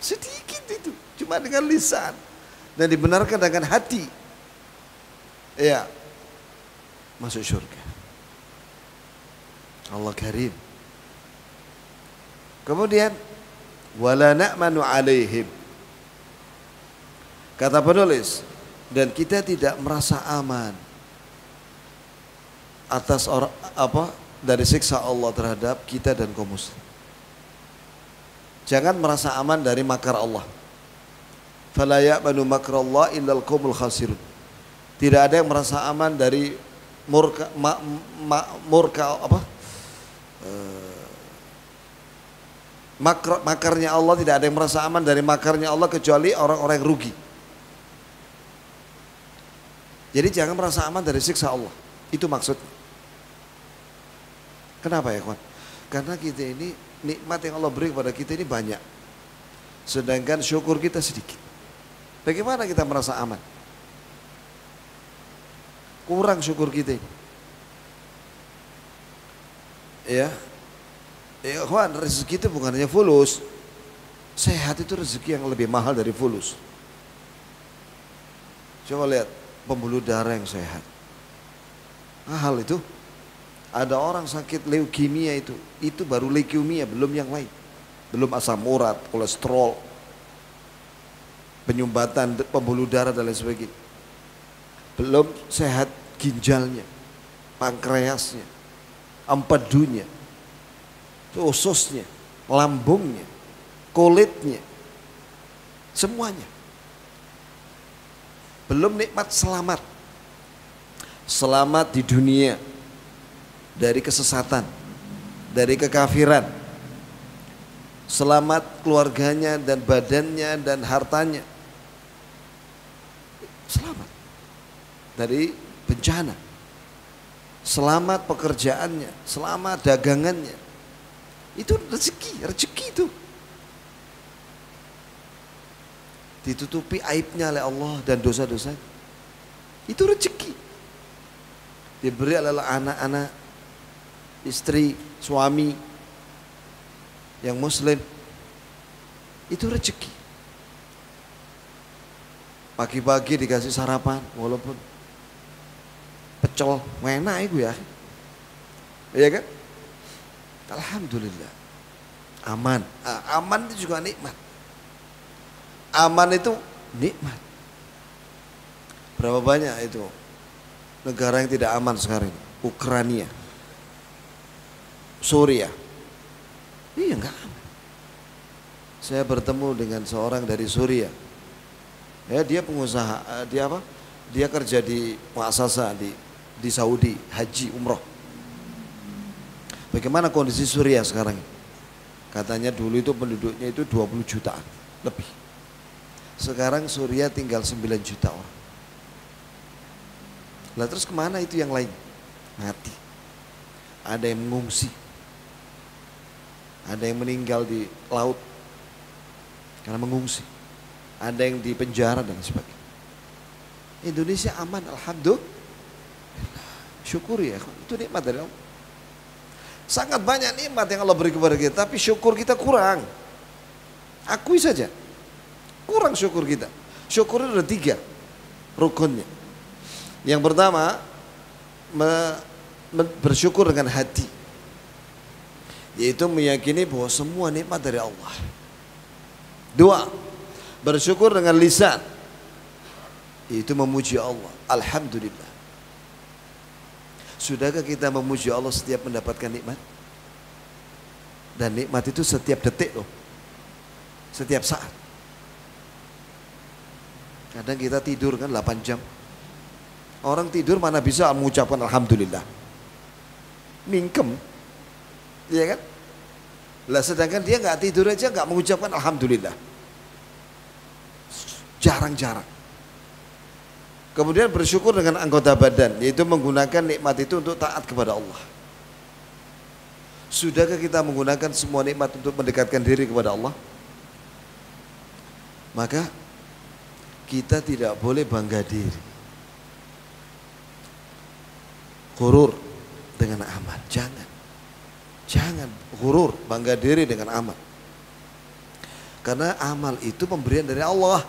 Sedikit itu, cuma dengan lisan dan dibenarkan dengan hati. Ya, masuk surga. Allah karim. Kemudian wala na'manu alaihim. Kata penulis, dan kita tidak merasa aman atas orang dari siksa Allah terhadap kita dan kaum muslim. Jangan merasa aman dari makar Allah. Fala ya'manu makrallah illal qaumul khasirun. Tidak ada yang merasa aman dari makarnya Allah. Tidak ada yang merasa aman dari makarnya Allah kecuali orang-orang yang rugi. Jadi jangan merasa aman dari siksa Allah. Itu maksudnya. Kenapa ya kawan? Karena kita ini nikmat yang Allah beri kepada kita ini banyak. Sedangkan syukur kita sedikit. Bagaimana kita merasa aman? Kurang syukur kita ini. Ya. Ya kawan, rezeki itu bukan hanya fulus. Sehat itu rezeki yang lebih mahal dari fulus. Coba lihat pembuluh darah yang sehat. Mahal itu. Ada orang sakit leukemia itu baru leukemia, belum yang lain. Belum asam urat, kolesterol, penyumbatan pembuluh darah dan lain sebagainya. Belum sehat ginjalnya, pankreasnya, empedunya, ususnya, lambungnya, kulitnya, semuanya. Belum nikmat selamat. Selamat di dunia dari kesesatan, dari kekafiran. Selamat keluarganya dan badannya dan hartanya. Selamat dari bencana. Selamat pekerjaannya, selamat dagangannya. Itu rezeki itu. Ditutupi aibnya oleh Allah dan dosa-dosanya. Itu rezeki. Diberi adalah anak-anak, istri, suami yang muslim. Itu rezeki. Pagi-pagi dikasih sarapan, walaupun pecel, enak itu ya. Iya kan? Alhamdulillah. Aman. Aman itu juga nikmat. Aman itu nikmat. Berapa banyak itu negara yang tidak aman sekarang ini? Ukraina, Suriah. Iya enggak aman. Saya bertemu dengan seorang dari Suriah. Ya, dia pengusaha, dia apa? Dia kerja di muasasah di Saudi, haji, umroh. Bagaimana kondisi Suriah sekarang? Katanya dulu itu penduduknya itu 20 jutaan lebih. Sekarang Suriah tinggal 9 juta orang. Lah terus kemana itu yang lain? Mati. Ada yang mengungsi. Ada yang meninggal di laut karena mengungsi. Ada yang di penjara dan sebagainya. Indonesia aman, alhamdulillah. Syukuri ya, itu nikmat dari Allah. Sangat banyak nikmat yang Allah beri kepada kita, tapi syukur kita kurang. Akui saja, kurang syukur kita. Syukur itu ada 3 rukunnya. Yang pertama, bersyukur dengan hati, yaitu meyakini bahwa semua nikmat dari Allah. 2, bersyukur dengan lisan, yaitu memuji Allah. Alhamdulillah. Sudahkah kita memuji Allah setiap mendapatkan nikmat? Dan nikmat itu setiap detik loh, setiap saat. Kadang kita tidur kan 8 jam. Orang tidur mana bisa mengucapkan alhamdulillah. Mingkem, iya kan? Lah sedangkan dia nggak tidur aja nggak mengucapkan alhamdulillah. Jarang-jarang. Kemudian bersyukur dengan anggota badan, yaitu menggunakan nikmat itu untuk taat kepada Allah. Sudahkah kita menggunakan semua nikmat untuk mendekatkan diri kepada Allah? Maka kita tidak boleh bangga diri, ghurur dengan amal. Jangan ghurur, bangga diri dengan amal. Karena amal itu pemberian dari Allah.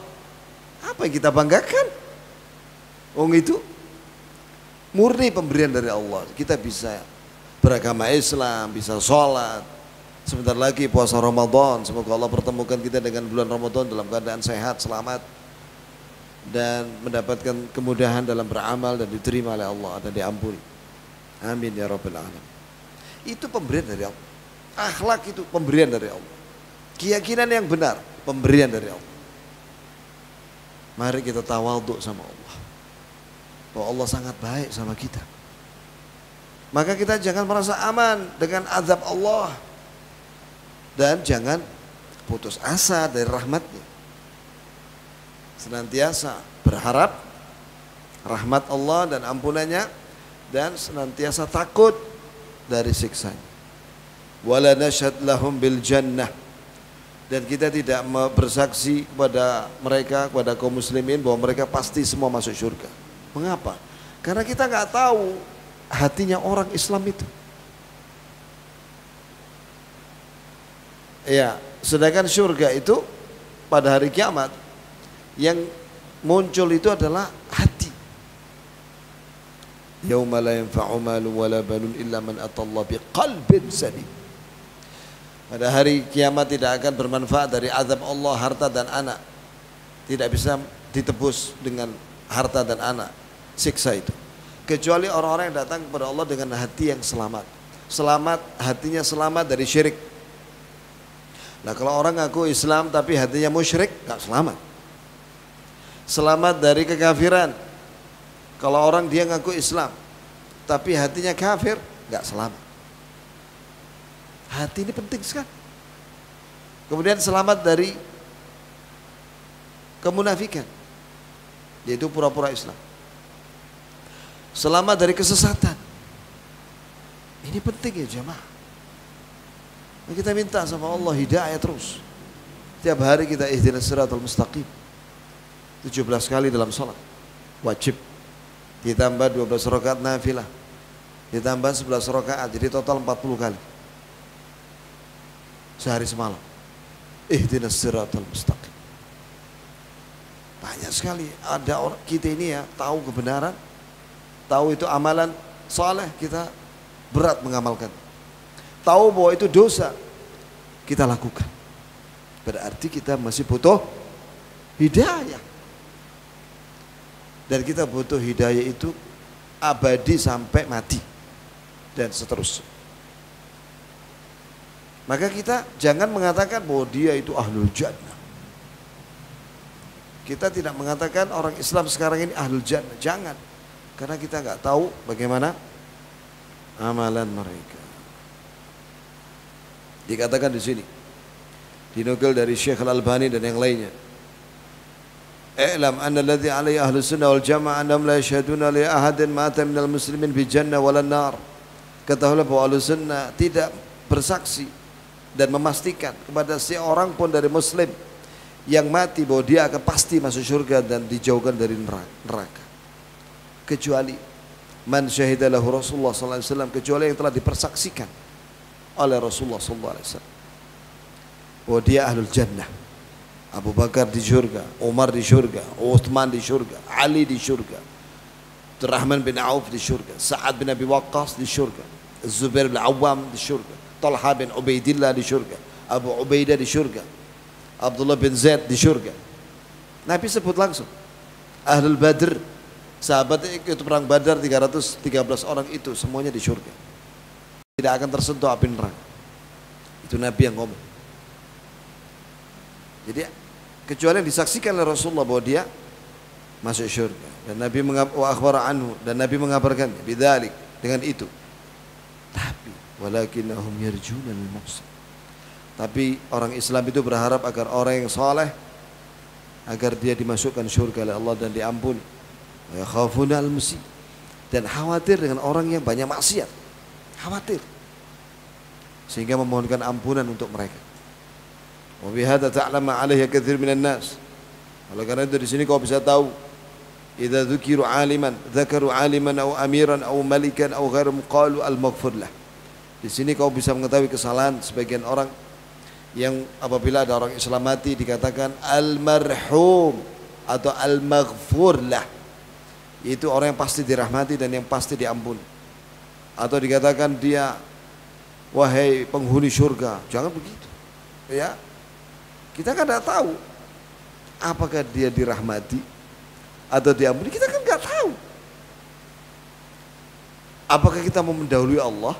Apa yang kita banggakan? Itu murni pemberian dari Allah. Kita bisa beragama Islam, bisa sholat. Sebentar lagi puasa Ramadan. Semoga Allah pertemukan kita dengan bulan Ramadan dalam keadaan sehat, selamat, dan mendapatkan kemudahan dalam beramal dan diterima oleh Allah dan diampuni. Amin ya rabbal alamin. Itu pemberian dari Allah. Akhlak itu pemberian dari Allah. Keyakinan yang benar pemberian dari Allah. Mari kita tawadhu sama Allah, bahwa Allah sangat baik sama kita. Maka kita jangan merasa aman dengan azab Allah, dan jangan putus asa dari rahmatnya. Senantiasa berharap rahmat Allah dan ampunannya, dan senantiasa takut dari siksanya. Wala nashhad lahum bil jannah, dan kita tidak bersaksi kepada mereka, kepada kaum muslimin, bahwa mereka pasti semua masuk surga. Mengapa? Karena kita nggak tahu hatinya orang Islam itu. Ya, sedangkan surga itu pada hari kiamat yang muncul itu adalah hati. Yauma la yanfa'u malun wala banun illa man atallaha biqalbin salim. Pada hari kiamat tidak akan bermanfaat dari azab Allah harta dan anak. Tidak bisa ditebus dengan harta dan anak siksa itu, kecuali orang-orang yang datang kepada Allah dengan hati yang selamat. Hatinya selamat dari syirik. Nah, kalau orang ngaku Islam tapi hatinya musyrik, gak selamat. Selamat dari kekafiran. Kalau orang dia ngaku Islam tapi hatinya kafir, gak selamat. Hati ini penting sekali. Kemudian selamat dari kemunafikan, yaitu pura-pura Islam. Selamat dari kesesatan. Ini penting ya jemaah. Kita minta sama Allah hidayah terus. Tiap hari kita ihdinas siratal mustaqim 17 kali dalam sholat wajib, ditambah 12 rakaat nafilah, ditambah 11 rakaat, jadi total 40 kali sehari semalam. Ihdinas siratal mustaqim. Banyak sekali ada orang kita ini ya, tahu kebenaran, tahu itu amalan saleh, kita berat mengamalkan. Tahu bahwa itu dosa, kita lakukan. Berarti kita masih butuh hidayah. Dan kita butuh hidayah itu abadi sampai mati dan seterusnya. Maka kita jangan mengatakan bahwa dia itu ahlul jannah. Kita tidak mengatakan orang Islam sekarang ini ahlul jannah, jangan. Karena kita nggak tahu bagaimana amalan mereka. Dikatakan di sini, dinukil dari Syekh Al-Albani dan yang lainnya. I'lam anna alladhi alaihi ahlus sunnah wal jamaah annahum la yashhaduna li ahadin mata minal muslimin bi jannah wala nar. Ketahuilah bahwa ahlus sunnah tidak bersaksi dan memastikan kepada seorang pun dari muslim yang mati bahwa dia akan pasti masuk surga dan dijauhkan dari neraka. Kecuali man syahida lahu Rasulullah sallallahu alaihi wasallam, kecuali yang telah dipersaksikan oleh Rasulullah sallallahu alaihi wasallam bahwa dia ahlul jannah. Abu Bakar di surga, Umar di surga, Uthman di surga, Ali di surga, Abdurrahman bin Auf di surga, Sa'ad bin Abi Waqqas di surga, Zubair bin Awam di surga, Talha bin Ubaidillah di surga, Abu Ubaidah di surga, Abdullah bin Zaid di surga. Nabi sebut langsung Ahlul Badr, sahabat ikut perang Badar 313 orang itu semuanya di surga. Tidak akan tersentuh api neraka. Itu Nabi yang ngomong. Jadi kecuali yang disaksikan oleh Rasulullah bahwa dia masuk surga, dan Nabi mengabarkan bidzalik, dengan itu. Tapi walakinnahum yarjuna al-muhsin. Tapi orang Islam itu berharap agar orang yang saleh agar dia dimasukkan surga oleh Allah dan diampuni. Wa yakhafuna al-musyi, dan khawatir dengan orang yang banyak maksiat. Khawatir sehingga memohonkan ampunan untuk mereka. Wa bihadza ta'lama 'alaihi katsir minan nas. Oleh karena itu di sini kau bisa tahu, idza dzukiru 'aliman, dzakaru 'aliman aw amiran aw malikan aw ghairum qalu al-maghfur lah. Di sini kau bisa mengetahui kesalahan sebagian orang yang apabila ada orang Islam mati dikatakan al-marhum atau al-maghfur lah. Itu orang yang pasti dirahmati dan yang pasti diampuni. Atau dikatakan dia wahai penghuni surga, jangan begitu ya. Kita kan tidak tahu apakah dia dirahmati atau diampuni, kita kan nggak tahu. Apakah kita mau mendahului Allah?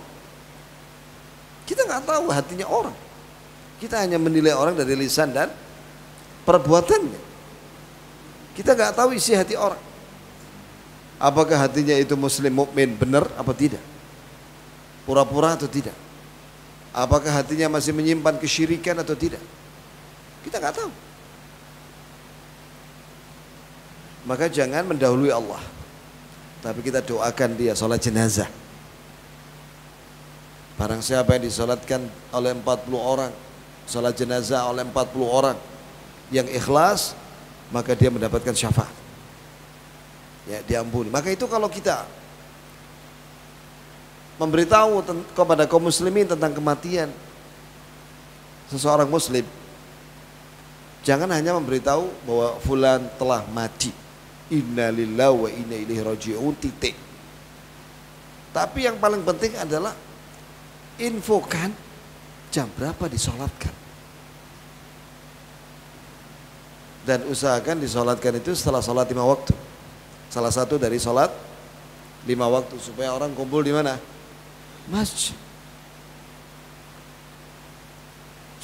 Kita nggak tahu hatinya orang. Kita hanya menilai orang dari lisan dan perbuatannya. Kita nggak tahu isi hati orang. Apakah hatinya itu muslim mukmin benar apa tidak? Pura-pura atau tidak? Apakah hatinya masih menyimpan kesyirikan atau tidak? Kita nggak tahu. Maka jangan mendahului Allah, tapi kita doakan dia salat jenazah. Barang siapa yang disalatkan oleh 40 orang, salat jenazah oleh 40 orang yang ikhlas, maka dia mendapatkan syafaat. Ya, diampuni. Maka itu kalau kita memberitahu kepada kaum muslimin tentang kematian seseorang muslim, jangan hanya memberitahu bahwa fulan telah mati, innalillahi wa inna ilaihi raji'un, titik. Tapi yang paling penting adalah infokan jam berapa disolatkan, dan usahakan disolatkan itu setelah sholat 5 waktu, salah satu dari sholat 5 waktu, supaya orang kumpul di mana? Masjid.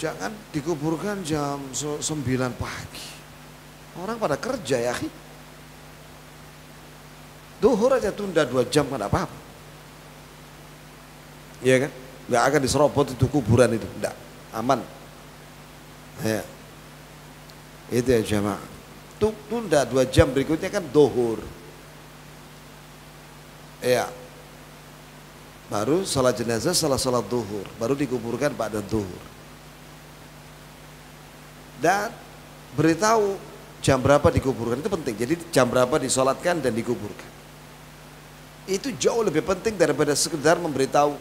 Jangan dikuburkan jam 9 pagi. Orang pada kerja ya, akhi. Duhur aja tunda 2 jam kan apa-apa. Iya kan? Nggak akan diserobot itu kuburan itu, enggak, aman. Ya. Itu ya jamaah. Tunda 2 jam berikutnya kan duhur. Ya. Baru salat jenazah setelah salat duhur, baru dikuburkan pada duhur. Dan beritahu jam berapa dikuburkan, itu penting. Jadi jam berapa disolatkan dan dikuburkan, itu jauh lebih penting daripada sekedar memberitahu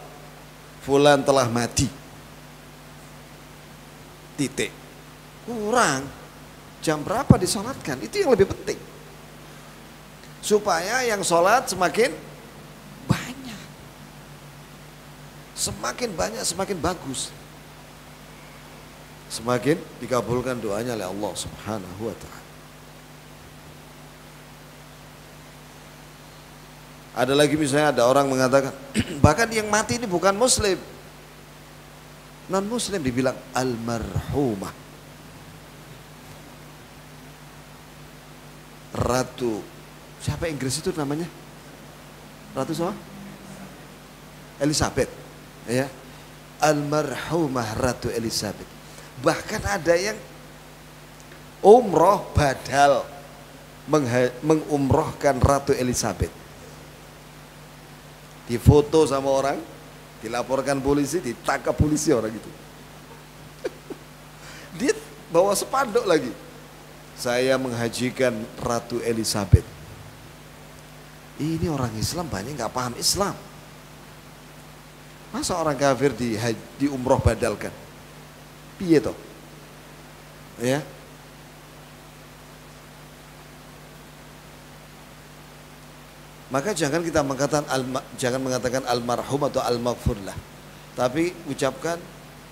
fulan telah mati, titik. Kurang, jam berapa disolatkan, itu yang lebih penting, supaya yang sholat semakin banyak. Semakin banyak semakin bagus, semakin dikabulkan doanya oleh Allah Subhanahu wa ta'ala. Ada lagi misalnya ada orang mengatakan bahkan yang mati ini bukan muslim, non muslim, dibilang almarhumah, Ratu siapa Inggris itu namanya? Ratu siapa? Elizabeth, ya. Almarhumah Ratu Elizabeth. Bahkan ada yang umroh badal mengumrohkan Ratu Elizabeth. Difoto sama orang, dilaporkan polisi, ditangkap polisi orang itu. Dia bawa spanduk lagi. Saya menghajikan Ratu Elizabeth. Ini orang Islam banyak nggak paham Islam. Masa orang kafir di umroh badalkan? Piye toh? Ya. Maka jangan mengatakan almarhum atau al-maghfur lah. Tapi ucapkan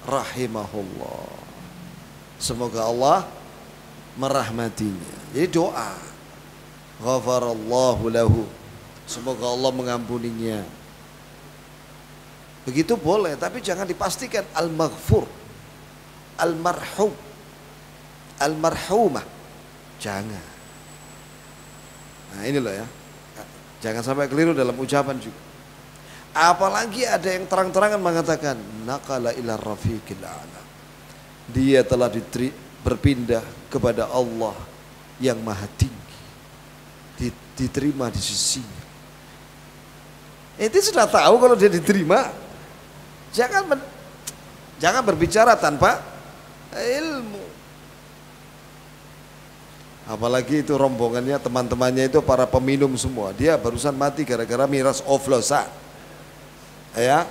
rahimahullah. Semoga Allah merahmatinya. Jadi doa. Ghafarallahu lahu. Semoga Allah mengampuninya. Begitu boleh, tapi jangan dipastikan al-maghfur, al-marhum, al-marhumah. Jangan. Nah ini loh ya. Jangan sampai keliru dalam ucapan juga. Apalagi ada yang terang-terangan mengatakan naqala ila rafiqil a'la. Dia telah berpindah kepada Allah yang maha tinggi. Diterima di sisinya. Itu sudah tahu kalau dia diterima. Jangan berbicara tanpa ilmu. Apalagi itu rombongannya, teman-temannya itu para peminum semua. Dia barusan mati gara-gara miras oplosan. Ya.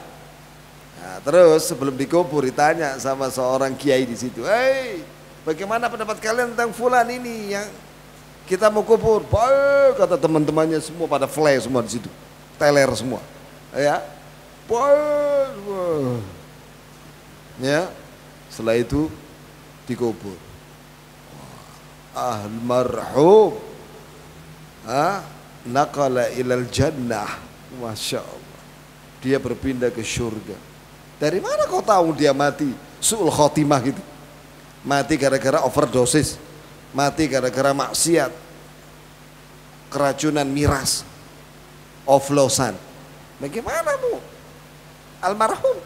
Nah, terus sebelum dikubur ditanya sama seorang kiai di situ, "Hei, bagaimana pendapat kalian tentang fulan ini yang kita mau kubur?" Baik, kata teman-temannya semua pada flash semua di situ. Teler semua. Ya. Baik. Ya. Setelah itu dikubur. Almarhum naqala ilal jannah. Masya Allah, dia berpindah ke surga. Dari mana kau tahu dia mati su'ul khotimah gitu? Mati gara-gara overdosis, mati gara-gara maksiat, keracunan miras, oplosan. Bagaimana bu? Almarhum.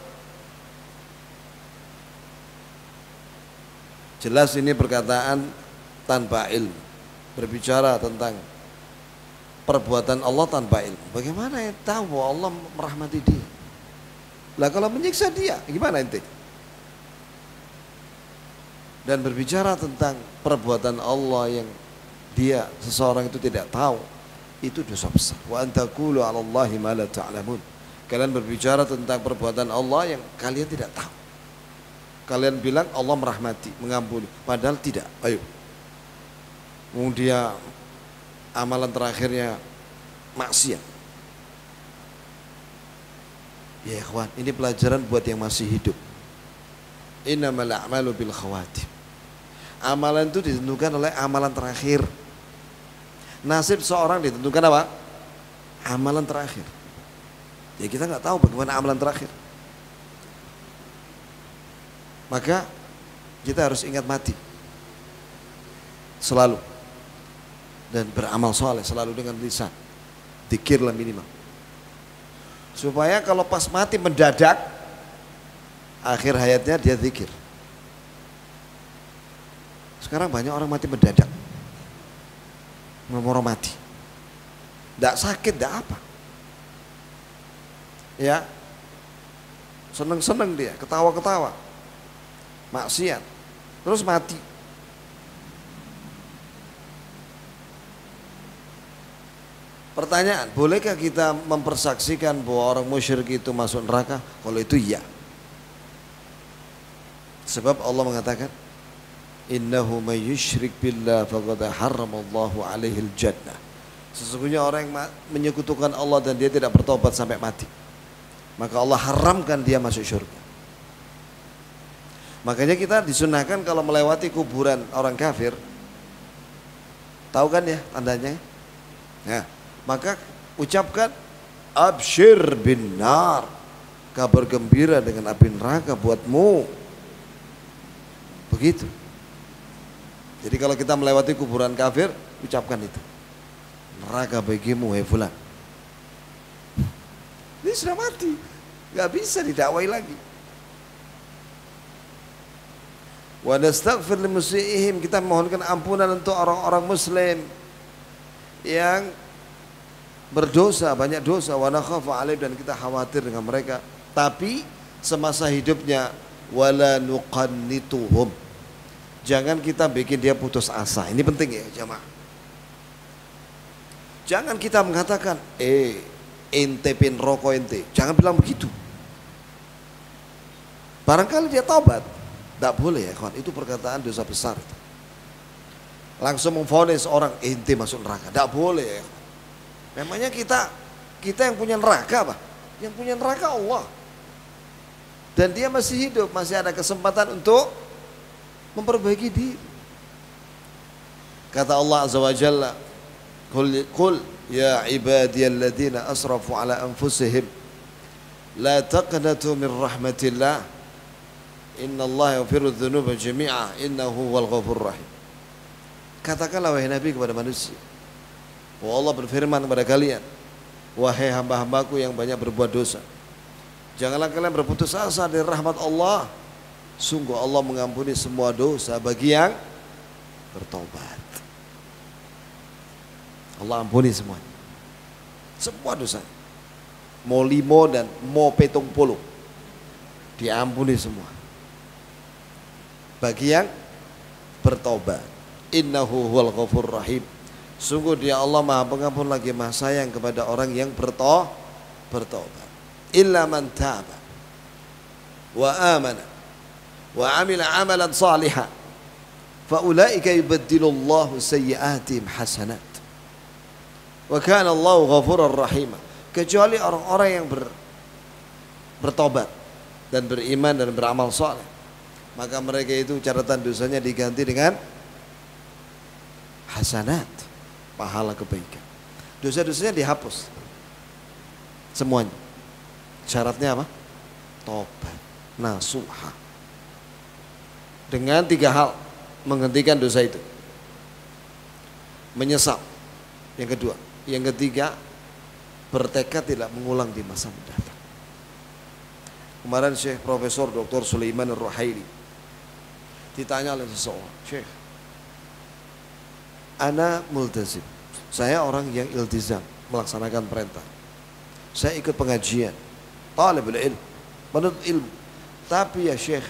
Jelas ini perkataan tanpa ilmu, berbicara tentang perbuatan Allah tanpa ilmu. Bagaimana yang tahu bahwa Allah merahmati dia? Lah kalau menyiksa dia, gimana ente? Dan berbicara tentang perbuatan Allah yang seseorang itu tidak tahu, itu dosa besar. Wa antaqulu 'alallahi ma la ta'lamun. Kalian berbicara tentang perbuatan Allah yang kalian tidak tahu. Kalian bilang Allah merahmati, mengampuni, padahal tidak. Ayo. Dia amalan terakhirnya maksiat. Ya ikhwan, ini pelajaran buat yang masih hidup. Innamal a'malu bil khawatim. Amalan itu ditentukan oleh amalan terakhir. Nasib seorang ditentukan apa? Amalan terakhir. Ya kita nggak tahu bagaimana amalan terakhir. Maka kita harus ingat mati selalu. Dan beramal soleh selalu dengan lisan, zikirlah minimal, supaya kalau pas mati mendadak akhir hayatnya dia zikir. Sekarang banyak orang mati mendadak, mau mati, tidak sakit, tidak apa, ya seneng-seneng dia, ketawa-ketawa, maksiat, terus mati. Pertanyaan, bolehkah kita mempersaksikan bahwa orang musyrik itu masuk neraka? Kalau itu iya. Sebab Allah mengatakan, innahu may yusyrik billah faqad harramallahu alaihil jannah. Sesungguhnya orang yang menyekutukan Allah dan dia tidak bertobat sampai mati, maka Allah haramkan dia masuk surga. Makanya kita disunahkan kalau melewati kuburan orang kafir, tahu kan ya tandanya? Ya. Maka ucapkan Abshir bin nar, kabar gembira dengan api neraka buatmu. Begitu. Jadi kalau kita melewati kuburan kafir, ucapkan itu. Neraka bagimu, hai fulan. Ini sudah mati, gak bisa didakwai lagi. Wa nastaghfir limusyi'ihim, kita mohonkan ampunan untuk orang-orang muslim yang berdosa, banyak dosa. Wa nakhafu alaihim, dan kita khawatir dengan mereka. Tapi semasa hidupnya, wala nuqannituhum, jangan kita bikin dia putus asa. Ini penting ya jamaah. Jangan kita mengatakan, ente pin rokok ente. Jangan bilang begitu. Barangkali dia taubat. Tidak boleh ya kawan, itu perkataan dosa besar. Langsung memvonis orang, ente masuk neraka. Tidak boleh ya. Memangnya kita yang punya neraka apa? Yang punya neraka Allah. Dan dia masih hidup, masih ada kesempatan untuk memperbaiki diri. Kata Allah Azza wa Jalla, Qul ya ibadiyalladzina asrafu ala anfusihim la taqnatu min rahmatillah innallaha yaghfiru dzunuba jami'a innahu huwal ghafurur rahim. Katakanlah wahai Nabi kepada manusia, bahwa Allah berfirman kepada kalian, wahai hamba-hambaku yang banyak berbuat dosa, janganlah kalian berputus asa dari rahmat Allah. Sungguh Allah mengampuni semua dosa bagi yang bertobat. Allah ampuni semuanya, semua dosa. Mau 5 dan mau 70 diampuni semua bagi yang bertobat. Innahu huwal ghafurur rahim. Sungguh dia Allah Maha Pengampun lagi Maha Sayang kepada orang yang bertobat. Illa man taba wa amana wa amila amalan salihan fa ulaika yubaddilullahu sayyi'atihim hasanat wa kana Allahu ghafurur rahim. Kecuali orang-orang yang bertobat dan beriman dan beramal saleh, maka mereka itu catatan dosanya diganti dengan hasanat, pahala kebaikan. Dosa-dosanya dihapus semuanya. Syaratnya apa? Tobat nasuha. Dengan 3 hal menghentikan dosa itu. Menyesal. Yang kedua. Yang ketiga, bertekad tidak mengulang di masa mendatang. Kemarin Syekh Profesor Dr. Sulaiman Ar-Ruhaili ditanya oleh seseorang, Syekh, ana multazim, saya orang yang iltizam melaksanakan perintah, saya ikut pengajian, talibul ilm, penuntut ilmu, tapi ya Syekh,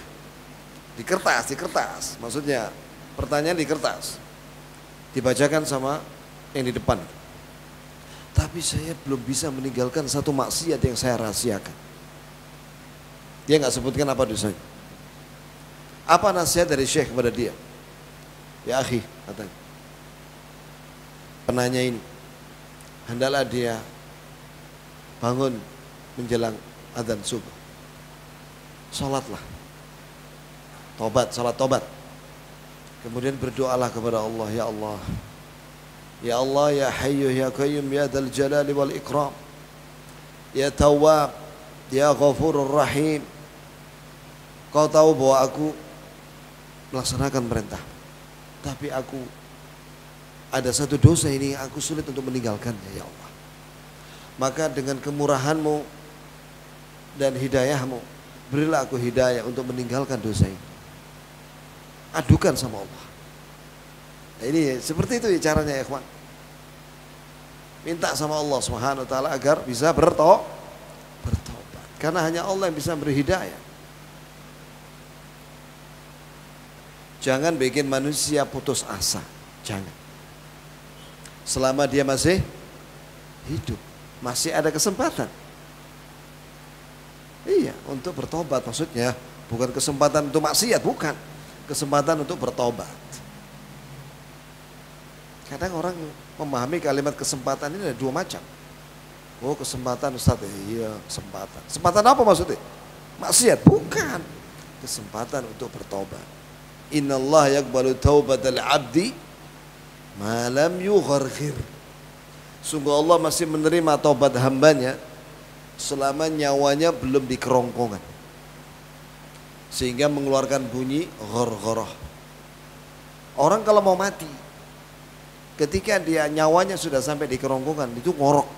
di kertas, maksudnya pertanyaan di kertas, dibacakan sama yang di depan, tapi saya belum bisa meninggalkan satu maksiat yang saya rahasiakan. Dia nggak sebutkan apa dosanya. Apa nasihat dari Syekh kepada dia? Ya akhi, katanya, penanya ini, hendaklah dia bangun menjelang adzan subuh, sholatlah, salat tobat, kemudian berdoalah kepada Allah, ya Allah, ya Allah, ya Hayyu ya Qayyum ya Dzal Jalali wal Ikram, ya Tawwab ya Ghafurur Rahim, kau tahu bahwa aku melaksanakan perintah, tapi aku ada satu dosa ini yang aku sulit untuk meninggalkannya, ya Allah. Maka dengan kemurahan-Mu dan hidayah-Mu, berilah aku hidayah untuk meninggalkan dosa ini. Adukan sama Allah. Nah, ini seperti itu ya caranya, ya ikhwan. Minta sama Allah Subhanahu wa taala agar bisa bertobat. Karena hanya Allah yang bisa beri hidayah. Jangan bikin manusia putus asa. Jangan. Selama dia masih hidup, masih ada kesempatan. Iya, untuk bertobat maksudnya. Bukan kesempatan untuk maksiat, bukan. Kesempatan untuk bertobat. Kadang orang memahami kalimat kesempatan ini ada 2 macam. Oh, kesempatan Ustaz, iya kesempatan. Kesempatan apa maksudnya? Maksiat, bukan. Kesempatan untuk bertobat. Innallaha yaqbalu taubatal abdi ma lam yugharghir. Sungguh Allah masih menerima taubat hambanya selama nyawanya belum di kerongkongan, sehingga mengeluarkan bunyi ghor-ghoroh. Orang kalau mau mati, ketika dia nyawanya sudah sampai di kerongkongan, itu ngorok.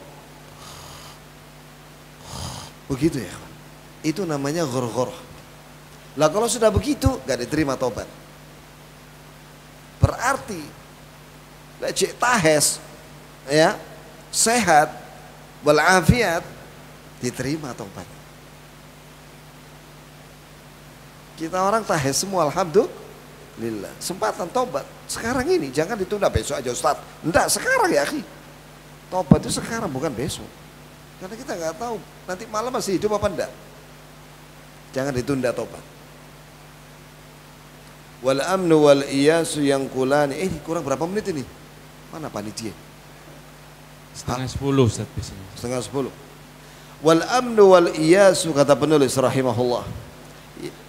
Begitu ya, itu namanya ghor-ghoroh. Lah kalau sudah begitu, gak diterima tobat. Berarti cek tahes, ya, sehat, walafiat, diterima tobat. Kita orang tahes semua, alhamdulillah. Sempatan tobat sekarang ini, jangan ditunda besok aja Ustaz. Enggak, sekarang ya akhi. Tobat itu sekarang, bukan besok. Karena kita nggak tahu nanti malam masih hidup apa enggak. Jangan ditunda tobat. Wal amnu wal iyasu yang kulani. Kurang berapa menit ini? Mana panitia? Setengah 10 Ustaz biasanya. Setengah 10. Wal amnu wal iyasu, kata penulis rahimahullah.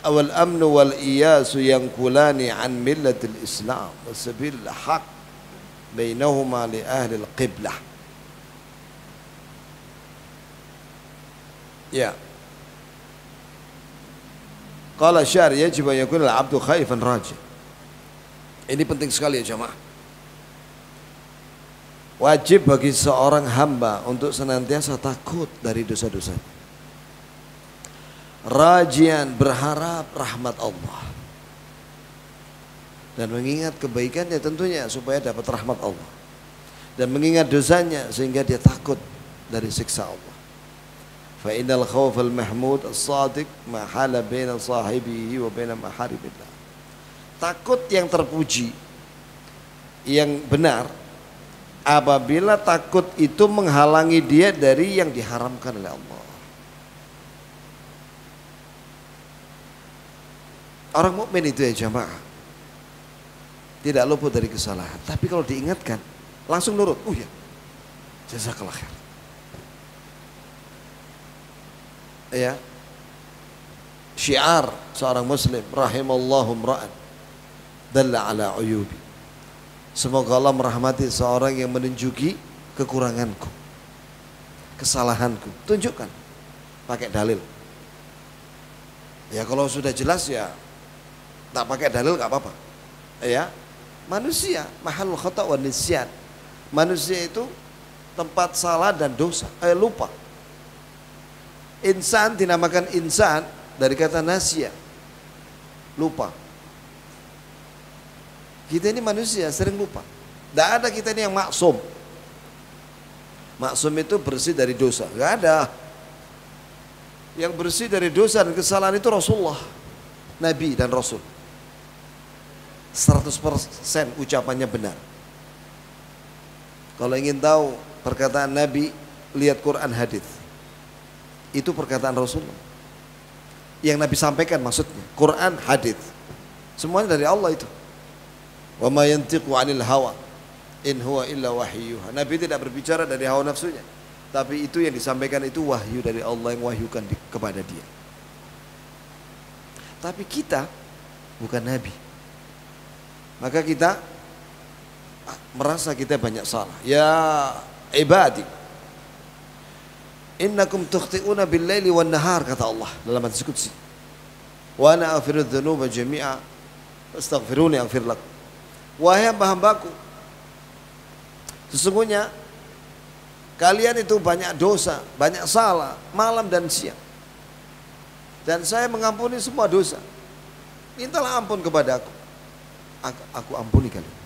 Wal amnu wal iyasu yang kulani an millatil Islam wa sabil haq bainahuma li ahli al-qiblah. Ya. Qala syar yajib an yakuna al-'abdu khaifan raja. Ini penting sekali ya jamaah. Wajib bagi seorang hamba untuk senantiasa takut dari dosa-dosa. Rajian, berharap rahmat Allah. Dan mengingat kebaikannya tentunya supaya dapat rahmat Allah. Dan mengingat dosanya sehingga dia takut dari siksa Allah. Fa innal khawfal mahmud as-sadiq ma hala baina sahibihi wa baina maharibillah. Takut yang terpuji, yang benar, apabila takut itu menghalangi dia dari yang diharamkan oleh Allah. Orang mukmin itu ya jamaah, tidak luput dari kesalahan. Tapi kalau diingatkan, langsung nurut. Oh ya, jazakallah khair. Ya, syiar seorang muslim, rahimallahu imra'an dalla ala uyubi. Semoga Allah merahmati seorang yang menunjuki kekuranganku, kesalahanku. Tunjukkan, pakai dalil. Ya kalau sudah jelas ya tak pakai dalil gak apa-apa. Ya, manusia mahal khata' wa nisyan. Manusia itu tempat salah dan dosa, lupa. Insan dinamakan insan dari kata nasya, lupa. Kita ini manusia sering lupa. Tidak ada kita ini yang maksum. Maksum itu bersih dari dosa. Tidak ada. Yang bersih dari dosa dan kesalahan itu Rasulullah, Nabi dan Rasul. 100% ucapannya benar. Kalau ingin tahu perkataan Nabi, lihat Quran hadis. Itu perkataan Rasulullah. Yang Nabi sampaikan maksudnya, Quran, hadis. Semuanya dari Allah itu. Wa ma yantiqu 'anil hawa in huwa illa wahyuha. Nabi tidak berbicara dari hawa nafsunya, tapi itu yang disampaikan itu wahyu dari Allah yang wahyukan kepada dia. Tapi kita bukan Nabi. Maka kita merasa kita banyak salah. Ya ibadi, innakum tukhti'una bil-laili wan-nahar, kata Allah dalam hadis qudsi. Wa ana aghfiru dzunuba jami'a fastaghfiruni aghfir lakum. Wahai hamba-hambaku, sesungguhnya kalian itu banyak dosa, banyak salah, malam dan siang. Dan saya mengampuni semua dosa. Mintalah ampun kepada aku ampuni kalian.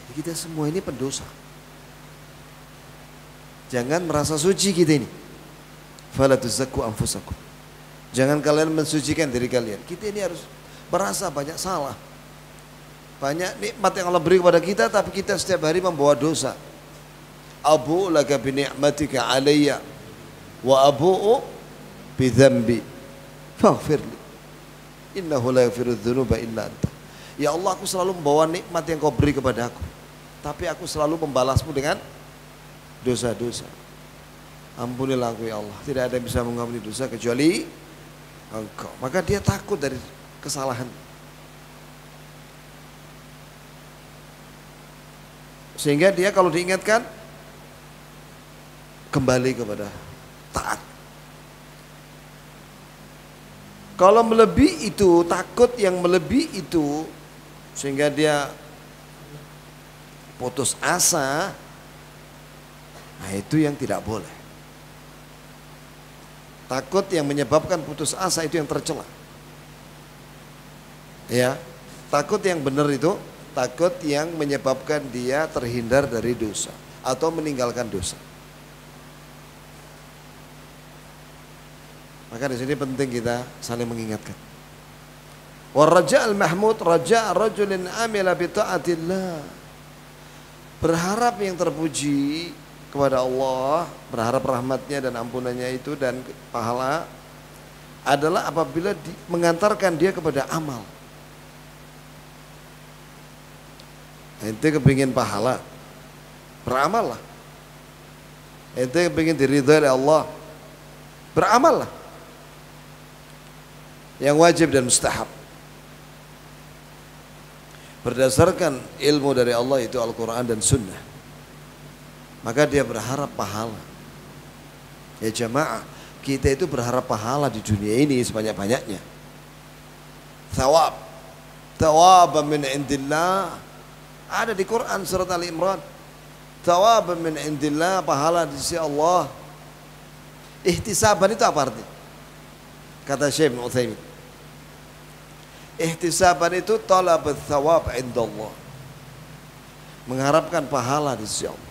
Jadi kita semua ini pendosa. Jangan merasa suci kita ini. Fala tuzakku anfusakum. Jangan kalian mensucikan diri kalian. Kita ini harus merasa banyak salah. Banyak nikmat yang Allah beri kepada kita, tapi kita setiap hari membawa dosa. Abu'u laka bi ni'matika alayya wa abu'u bi dzambi faghfirli innahu la yaghfiru dzunuba illa anta. Ya Allah, aku selalu membawa nikmat yang kau beri kepada aku, tapi aku selalu membalasmu dengan dosa-dosa. Ampunilah aku ya Allah, tidak ada yang bisa mengampuni dosa kecuali Engkau. Maka dia takut dari kesalahan. Sehingga dia kalau diingatkan kembali kepada Kalau melebihi itu, takut yang melebihi itu sehingga dia putus asa, nah itu yang tidak boleh. Takut yang menyebabkan putus asa itu yang tercela. Ya, takut yang benar itu takut yang menyebabkan dia terhindar dari dosa atau meninggalkan dosa. Maka di sini penting kita saling mengingatkan. Wa raja al-mahmud raja rajulin amila bi ta'atillah. Berharap yang terpuji kepada Allah, berharap rahmatnya dan ampunannya itu dan pahala adalah apabila mengantarkan dia kepada amal. Ente kepingin pahala, beramal lah. Ente kepingin diridhai oleh Allah, beramal lah. Yang wajib dan mustahab berdasarkan ilmu dari Allah itu Al-Quran dan Sunnah, maka dia berharap pahala. Ya jamaah, kita itu berharap pahala di dunia ini sebanyak-banyaknya. Thawab, thawab min indillah, ada di Quran surat Ali Imran. Thawab min indillah, pahala di sisi Allah. Ihtisaban itu apa artinya? Kata Syekh Ibnu Utsaimin, ihtisaban itu talab thawab indallah, mengharapkan pahala di sisi Allah.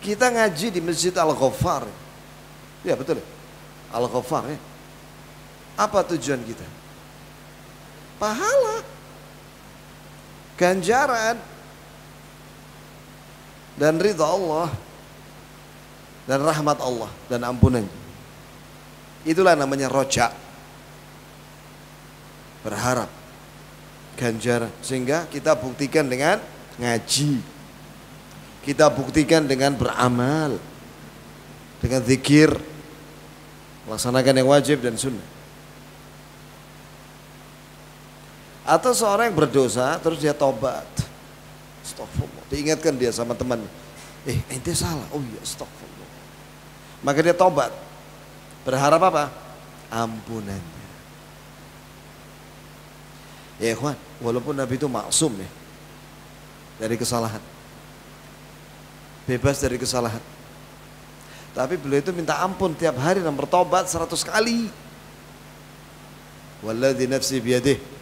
Kita ngaji di Masjid Al-Ghaffar, ya betul, Al-Ghaffar ya. Apa tujuan kita? Pahala, ganjaran, dan ridha Allah, dan rahmat Allah, dan ampunannya. Itulah namanya roja, berharap ganjaran. Sehingga kita buktikan dengan ngaji, kita buktikan dengan beramal, dengan zikir, laksanakan yang wajib dan sunnah. Atau seorang yang berdosa terus dia tobat, astagfirullah, diingatkan dia sama temannya, ente salah, oh iya astagfirullah, maka dia tobat, berharap apa? Ampunannya. Ya ikhwan, walaupun Nabi itu maksum ya dari kesalahan, bebas dari kesalahan, tapi beliau itu minta ampun tiap hari dan bertobat 100 kali. Walladzi nafsi biyadihi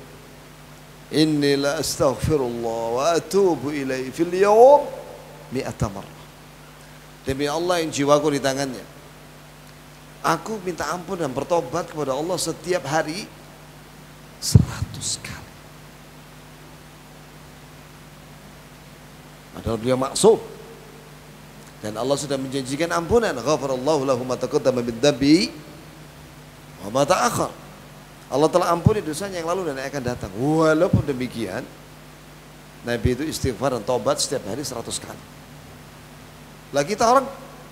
inni la astaghfirullah wa atubu ilaihi fil yawm 100 marrah. Demi Allah yang jiwaku di tangannya, aku minta ampun dan bertobat kepada Allah setiap hari 100 kali. Padahal beliau maksum dan Allah sudah menjanjikan ampunan. Ghafarallahu lahu ma taqaddama min dzambi wa ma ta'akhkhar. Allah telah ampuni dosanya yang lalu dan yang akan datang. Walaupun demikian, Nabi itu istighfar dan tobat setiap hari 100 kali. Lah kita orang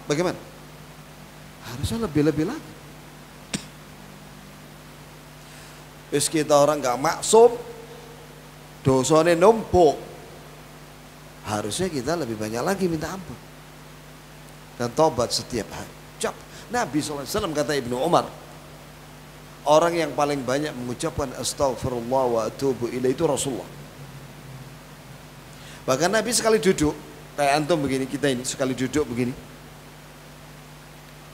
bagaimana? Harusnya lebih-lebih lagi. Wis kita orang gak maksum, dosanya numpuk, harusnya kita lebih banyak lagi minta ampun dan tobat setiap hari. Nabi SAW kata Ibnu Umar, orang yang paling banyak mengucapkan astaghfirullah wa atubu ilaih itu Rasulullah. Bahkan Nabi sekali duduk kayak antum begini, kita ini sekali duduk begini,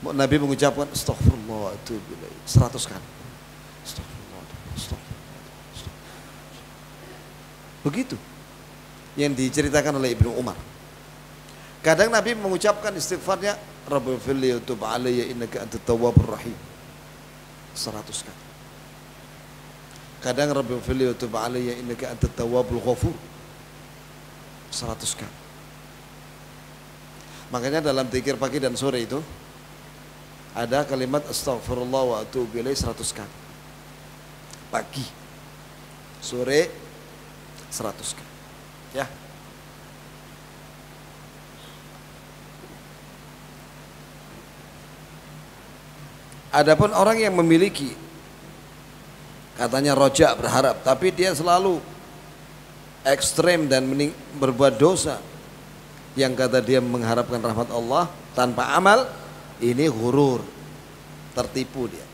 Nabi mengucapkan astaghfirullah wa atubu ilaih 100 kali. Astaghfirullah, astaghfirullah. Begitu yang diceritakan oleh Ibnu Umar. Kadang Nabi mengucapkan istighfarnya, Rabbighfirli wa tub alayya innaka antat tawwabur rahim 100 kali. Kadang Rabbighfirli wa tub alayya innaka antat tawwabul ghafur 100 kali. Makanya dalam zikir pagi dan sore itu ada kalimat astaghfirullah wa atubu ilaih 100 kali. Pagi, sore 100 kali. Ya. Adapun orang yang memiliki katanya roja, berharap, tapi dia selalu ekstrem dan berbuat dosa yang kata dia mengharapkan rahmat Allah tanpa amal, ini ghurur, tertipu dia.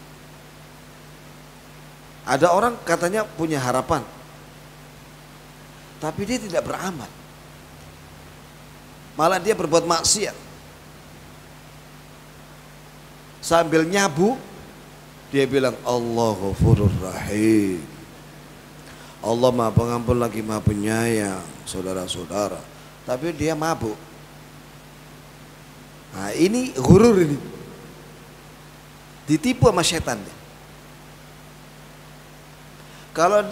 Ada orang katanya punya harapan, tapi dia tidak beramal. Malah dia berbuat maksiat. Sambil nyabu, dia bilang Allah Ghafurur Rahim. Allah Maha Pengampun lagi Maha Penyayang, saudara-saudara. Tapi dia mabuk. Nah ini ghurur ini. Ditipu sama setan. Kalau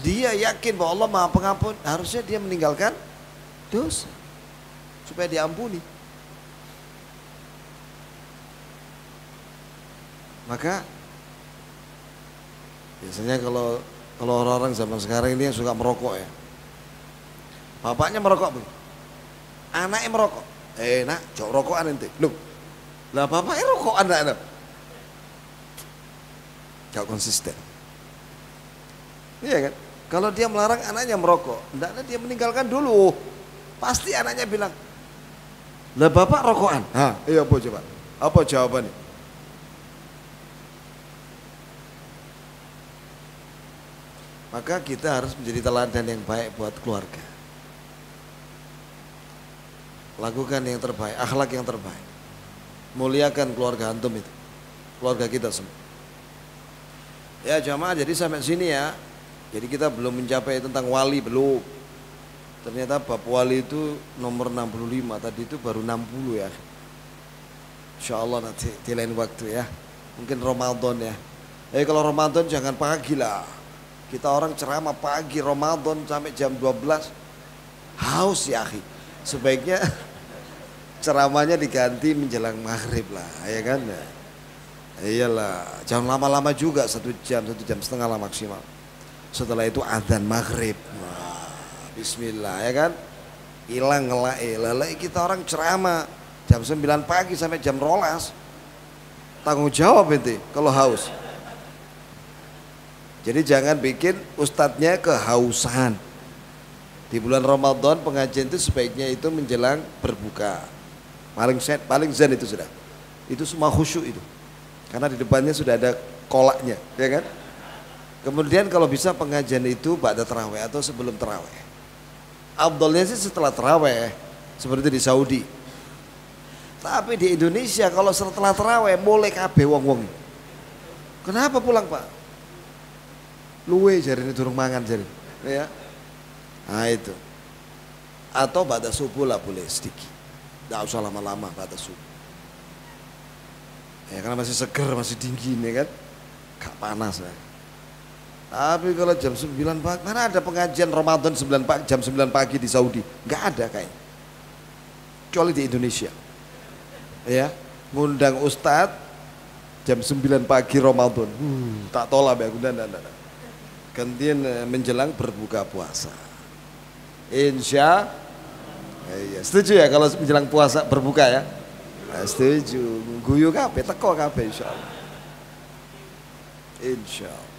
dia yakin bahwa Allah Maha Pengampun, harusnya dia meninggalkan dosa supaya diampuni. Maka biasanya kalau orang-orang zaman sekarang ini yang suka merokok ya, bapaknya merokok, anaknya merokok, nak jauh rokokan ente, loh, lah bapaknya rokok anak-anak, gak konsisten, iya kan? Kalau dia melarang anaknya merokok, hendaknya dia meninggalkan dulu, pasti anaknya bilang, lah bapak rokokan, iya apa coba, apa jawabannya? Maka kita harus menjadi teladan yang baik buat keluarga. Lakukan yang terbaik, akhlak yang terbaik. Muliakan keluarga antum itu, keluarga kita semua. Ya jamaah, jadi sampai sini ya. Jadi kita belum mencapai tentang wali, belum. Ternyata bab wali itu nomor 65, tadi itu baru 60 ya. Insya Allah nanti di lain waktu ya. Mungkin Ramadan ya. Kalau Ramadan jangan pagi lah. Kita orang ceramah pagi Ramadan sampai jam 12 haus ya akhi. Sebaiknya ceramahnya diganti menjelang maghrib lah, ya kan? Iyalah, jangan lama-lama juga, 1 jam setengah lah maksimal. Setelah itu adzan maghrib, bismillah ya kan? Hilang ngelai, kita orang ceramah jam 9 pagi sampai jam 12. Tanggung jawab ente kalau haus. Jadi jangan bikin ustadznya kehausan. Di bulan Ramadan pengajian itu sebaiknya itu menjelang berbuka. Paling zen itu sudah. Itu semua khusyuk itu. Karena di depannya sudah ada kolaknya, ya kan? Kemudian kalau bisa pengajian itu ba'da tarawih atau sebelum tarawih. Afdalnya sih setelah tarawih, seperti di Saudi. Tapi di Indonesia kalau setelah tarawih mulai kabeh wong-wong. Kenapa pulang, Pak? Luwe jari ini durung mangan jari, ya. Nah itu. Atau ba'da subuh lah boleh sedikit. Tidak usah lama-lama ba'da subuh. Ya karena masih seger, masih dingin ya kan. Gak panas ya. Tapi kalau jam 9 pagi, mana ada pengajian Ramadan jam 9 pagi di Saudi? Gak ada kayaknya. Kecuali di Indonesia. Ya, ngundang ustadz jam 9 pagi Ramadan. Tak tolak ya, enggak. Gantian menjelang berbuka puasa. Insya ya, setuju ya kalau menjelang puasa berbuka ya? Setuju. Guyu kabeh, teko kabeh insyaallah. Insyaallah.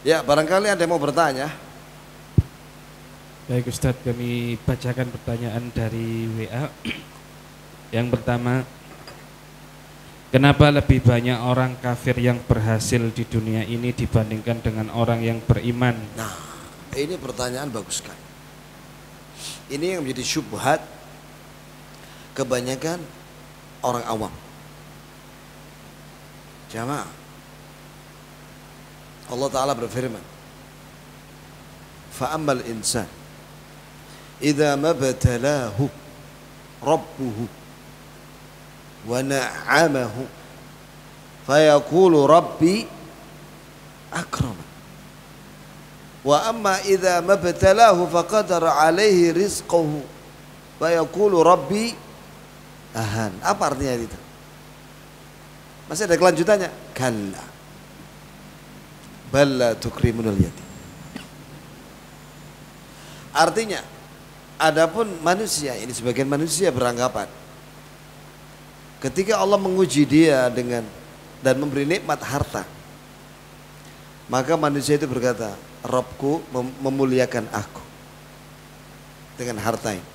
Ya, barangkali ada yang mau bertanya. Baik Ustadz, kami bacakan pertanyaan dari WA. Yang pertama, kenapa lebih banyak orang kafir yang berhasil di dunia ini dibandingkan dengan orang yang beriman? Nah, ini pertanyaan bagus sekali. Ini yang menjadi syubhat kebanyakan orang awam. Jamaah, Allah Ta'ala berfirman, fa'ammal insan idza mabtalahu rabbuhu wa na'amahu fayaqulu rabbi akraman wa amma idza mabtalahu faqadara alaihi rizqahu fayaqulu rabbi ahan. Apa artinya itu? Masih ada kelanjutannya? Kalla balla tukrimunul yatim. Artinya adapun manusia, ini sebagian manusia beranggapan ketika Allah menguji dia dengan dan memberi nikmat harta, maka manusia itu berkata, Rabbku memuliakan aku dengan harta ini.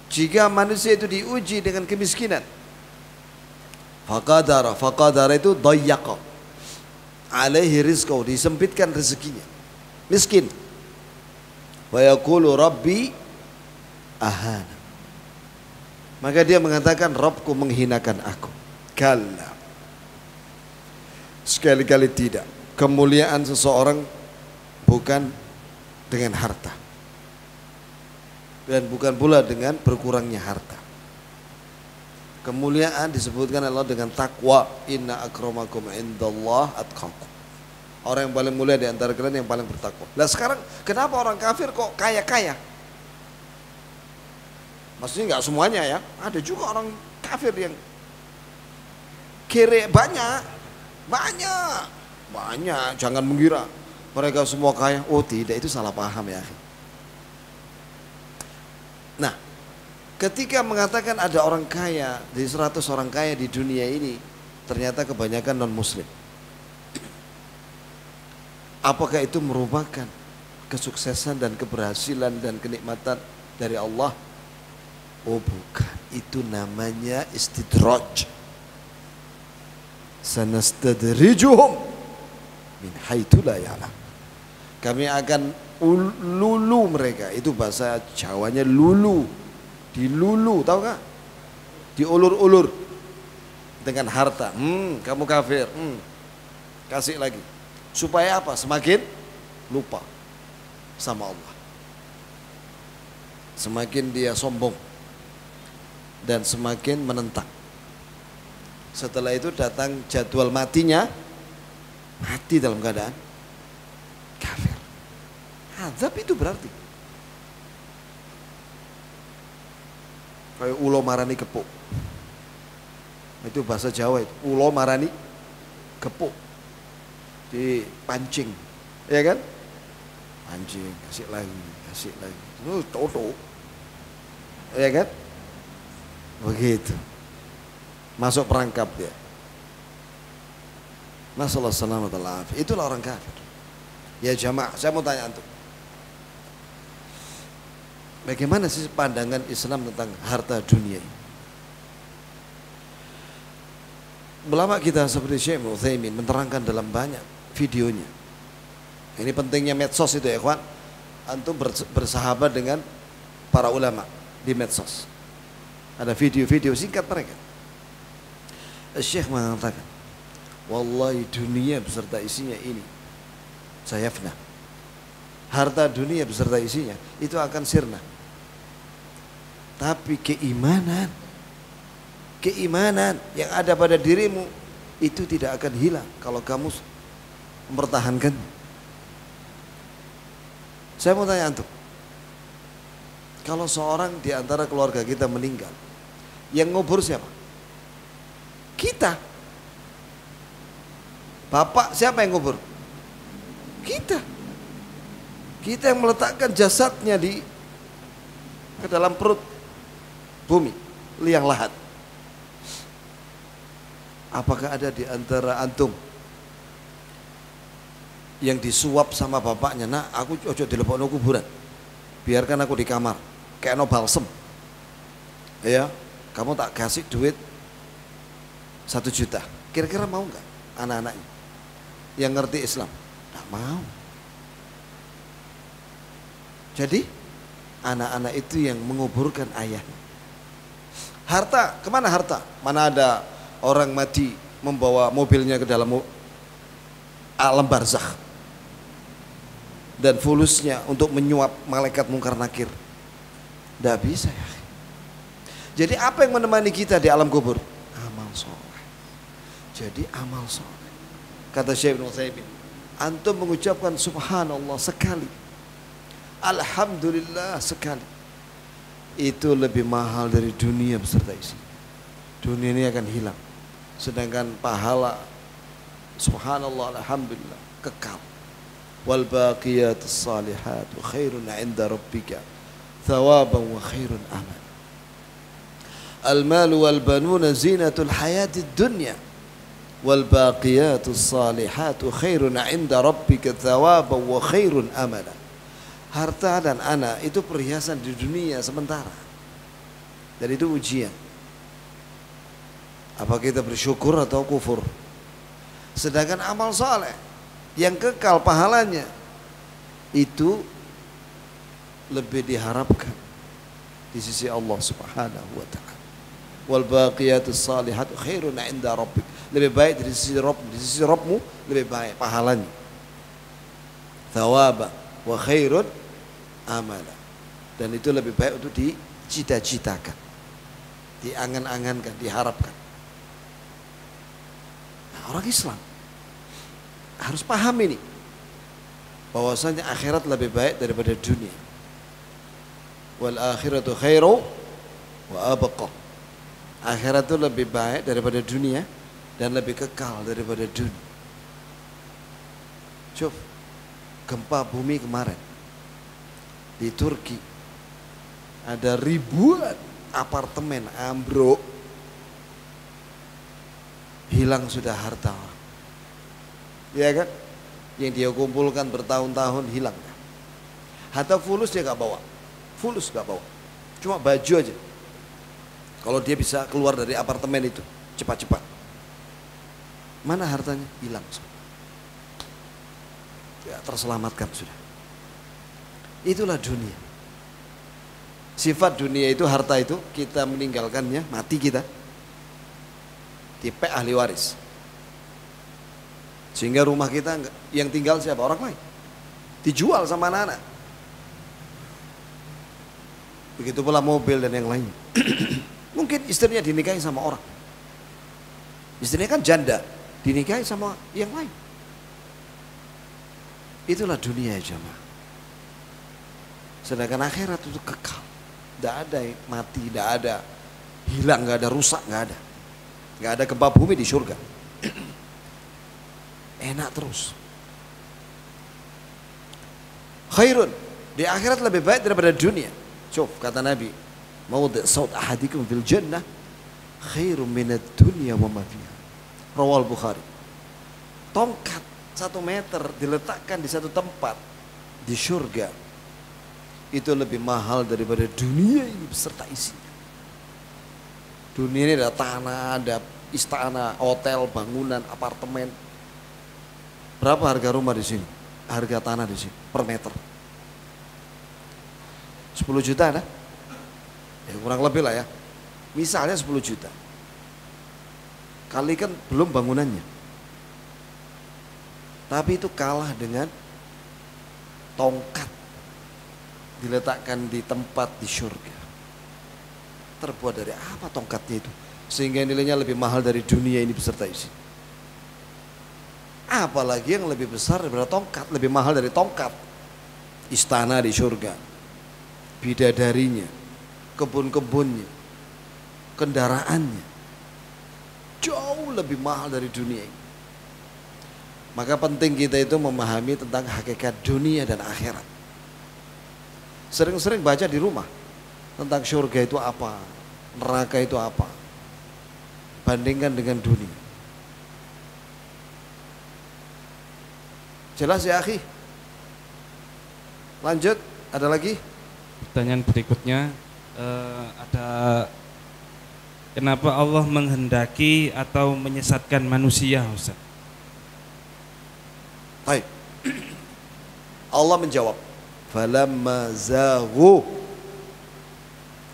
Jika manusia itu diuji dengan kemiskinan, Faqadara itu dayyaqa. Alaihi rizqahu, disempitkan rezekinya. Miskin. Wa yaqulu rabbi ahana. Maka dia mengatakan Rabbku menghinakan aku. Kalla. Sekali-kali tidak. Kemuliaan seseorang bukan dengan harta. Dan bukan pula dengan berkurangnya harta. Kemuliaan disebutkan Allah dengan takwa. Inna akramakum indallah atqakum. Orang yang paling mulia di antara kalian yang paling bertakwa. Nah sekarang kenapa orang kafir kok kaya-kaya? Maksudnya nggak semuanya ya. Ada juga orang kafir yang kere banyak. Jangan mengira mereka semua kaya. Oh tidak, itu salah paham ya. Nah, ketika mengatakan ada orang kaya, dari 100 orang kaya di dunia ini, ternyata kebanyakan non muslim. Apakah itu merupakan kesuksesan dan keberhasilan dan kenikmatan dari Allah? Oh bukan, itu namanya istidraj. Sanastadrijuhum min haitsu la ya'lam. Kami akan lulu mereka, itu bahasa Jawanya lulu. Dilulu, tahu gak? Diulur-ulur dengan harta. Kamu kafir. Kasih lagi. Supaya apa? Semakin lupa sama Allah. Semakin dia sombong dan semakin menentang. Setelah itu datang jadwal matinya, mati dalam keadaan kafir. Azab itu berarti kayak ulo marani kepuk. Itu bahasa Jawa itu. Ulo marani kepuk. Dipancing, ya kan? Pancing, kasih lagi. Toto, ya kan? Begitu. Masuk perangkap dia. Masalah selamat Allah. Itulah orang kafir. Ya jamaah, saya mau tanya antum. Bagaimana sih pandangan Islam tentang harta dunia ini? Ulama kita seperti Syekh Utsaimin menerangkan dalam banyak videonya. Ini pentingnya medsos itu ya kawan. Antum bersahabat dengan para ulama di medsos. Ada video-video singkat mereka. Syekh mengatakan, wallahi dunia beserta isinya ini sayafna. Harta dunia beserta isinya itu akan sirna. Tapi keimanan yang ada pada dirimu itu tidak akan hilang kalau kamu mempertahankan. Saya mau tanya antum, kalau seorang di antara keluarga kita meninggal, yang ngubur siapa? Kita. Bapak siapa yang ngubur? Kita. Kita yang meletakkan jasadnya ke dalam perut bumi, liang lahat. Apakah ada di antara antum yang disuap sama bapaknya? Nah, aku ojo dilebokno kuburan. Biarkan aku di kamar, kayak no balsem. Ya, kamu tak kasih duit 1 juta. Kira-kira mau nggak anak-anaknya yang ngerti Islam? Nggak mau. Jadi anak-anak itu yang menguburkan ayahnya. Harta, kemana harta? Mana ada orang mati membawa mobilnya ke dalam alam barzakh dan fulusnya untuk menyuap malaikat mungkar nakir? Tidak bisa ya. Jadi apa yang menemani kita di alam kubur? Amal soleh. Jadi amal soleh. Kata Syekh Ibnu Utsaimin, antum mengucapkan subhanallah sekali, alhamdulillah sekali, itu lebih mahal dari dunia beserta isi. Dunia ini akan hilang, sedangkan pahala subhanallah alhamdulillah kekal. Wal baqiyatus salihatu khairun 'inda rabbika thawaban wa khairun amal. Al malu wal banuna zinatul hayatid dunya wal baqiyatus salihatu khairun 'inda rabbika thawaban wa khairun amala. Harta dan anak itu perhiasan di dunia sementara, dan itu ujian. Apa kita bersyukur atau kufur? Sedangkan amal soleh yang kekal pahalanya itu lebih diharapkan di sisi Allah Subhanahu wa taala. Wal baqiyatus salihatu khairun 'inda rabbik. Lebih baik dari sisi Rabb, di sisi Rabbmu lebih baik pahalanya. Thawaba wa khairun amala. Dan itu lebih baik untuk dicita-citakan, diangan-angankan, diharapkan. Nah, orang Islam harus paham ini, bahwasanya akhirat lebih baik daripada dunia. Wal akhiratu khairu wa abqa. Akhirat itu lebih baik daripada dunia dan lebih kekal daripada dunia. Coba gempa bumi kemarin di Turki, ada ribuan apartemen ambruk, hilang sudah harta orang. Ya kan? Yang dia kumpulkan bertahun-tahun hilang. Harta fulus dia gak bawa, fulus gak bawa, cuma baju aja. Kalau dia bisa keluar dari apartemen itu cepat-cepat, mana hartanya? Hilang. Ya, terselamatkan sudah. Itulah dunia. Sifat dunia itu, harta itu, kita meninggalkannya, mati kita, dipek ahli waris. Sehingga rumah kita yang tinggal siapa? Orang lain. Dijual sama anak-anak. Begitu pula mobil dan yang lainnya. Mungkin istrinya dinikahi sama orang. Istrinya kan janda, dinikahi sama yang lain. Itulah dunia ya jemaah. Sedangkan akhirat itu kekal. Tidak ada mati, tidak ada hilang, tidak ada rusak, tidak ada. Tidak ada gempa bumi di surga. Enak terus. Khairun, di akhirat lebih baik daripada dunia. Coba kata Nabi, maudhi' saut ahadikum fil jannah khairun minad dunya wa ma fiha. Rawal Bukhari. Tongkat 1 meter diletakkan di satu tempat di surga itu lebih mahal daripada dunia ini beserta isinya. Dunia ini ada tanah, ada istana, hotel, bangunan, apartemen. Berapa harga rumah di sini? Harga tanah di sini per meter? 10 juta ada? Ya kurang lebih lah ya. Misalnya 10 juta. Kali kan belum bangunannya. Tapi itu kalah dengan tongkat diletakkan di tempat di surga. Terbuat dari apa tongkatnya itu? Sehingga nilainya lebih mahal dari dunia ini beserta isi. Apalagi yang lebih besar daripada tongkat, lebih mahal dari tongkat. Istana di surga, bidadarinya, kebun-kebunnya, kendaraannya, jauh lebih mahal dari dunia ini. Maka penting kita itu memahami tentang hakikat dunia dan akhirat. Sering-sering baca di rumah tentang surga itu apa, neraka itu apa, bandingkan dengan dunia. Jelas ya akhi? Lanjut, ada lagi? Pertanyaan berikutnya, ada kenapa Allah menghendaki atau menyesatkan manusia, Ustaz? Baik. Allah menjawab, falamma zaghu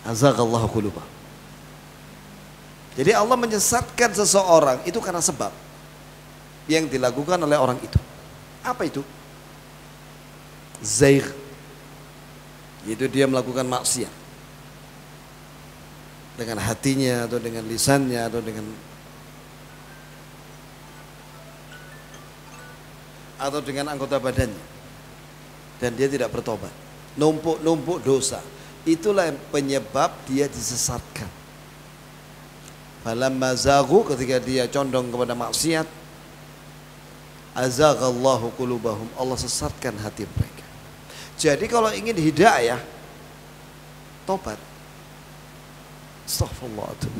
azaghallahu qulubahum. Jadi Allah menyesatkan seseorang itu karena sebab yang dilakukan oleh orang itu. Apa itu? Zaigh, yaitu dia melakukan maksiat dengan hatinya atau dengan lisannya atau dengan anggota badannya, dan dia tidak bertobat, numpuk dosa. Itulah yang penyebab dia disesatkan. Falamma zaghu, ketika dia condong kepada maksiat, azaghallahu qulubahum, Allah sesatkan hati mereka. Jadi kalau ingin hidayah, tobat. Astaghfirullahaladzim.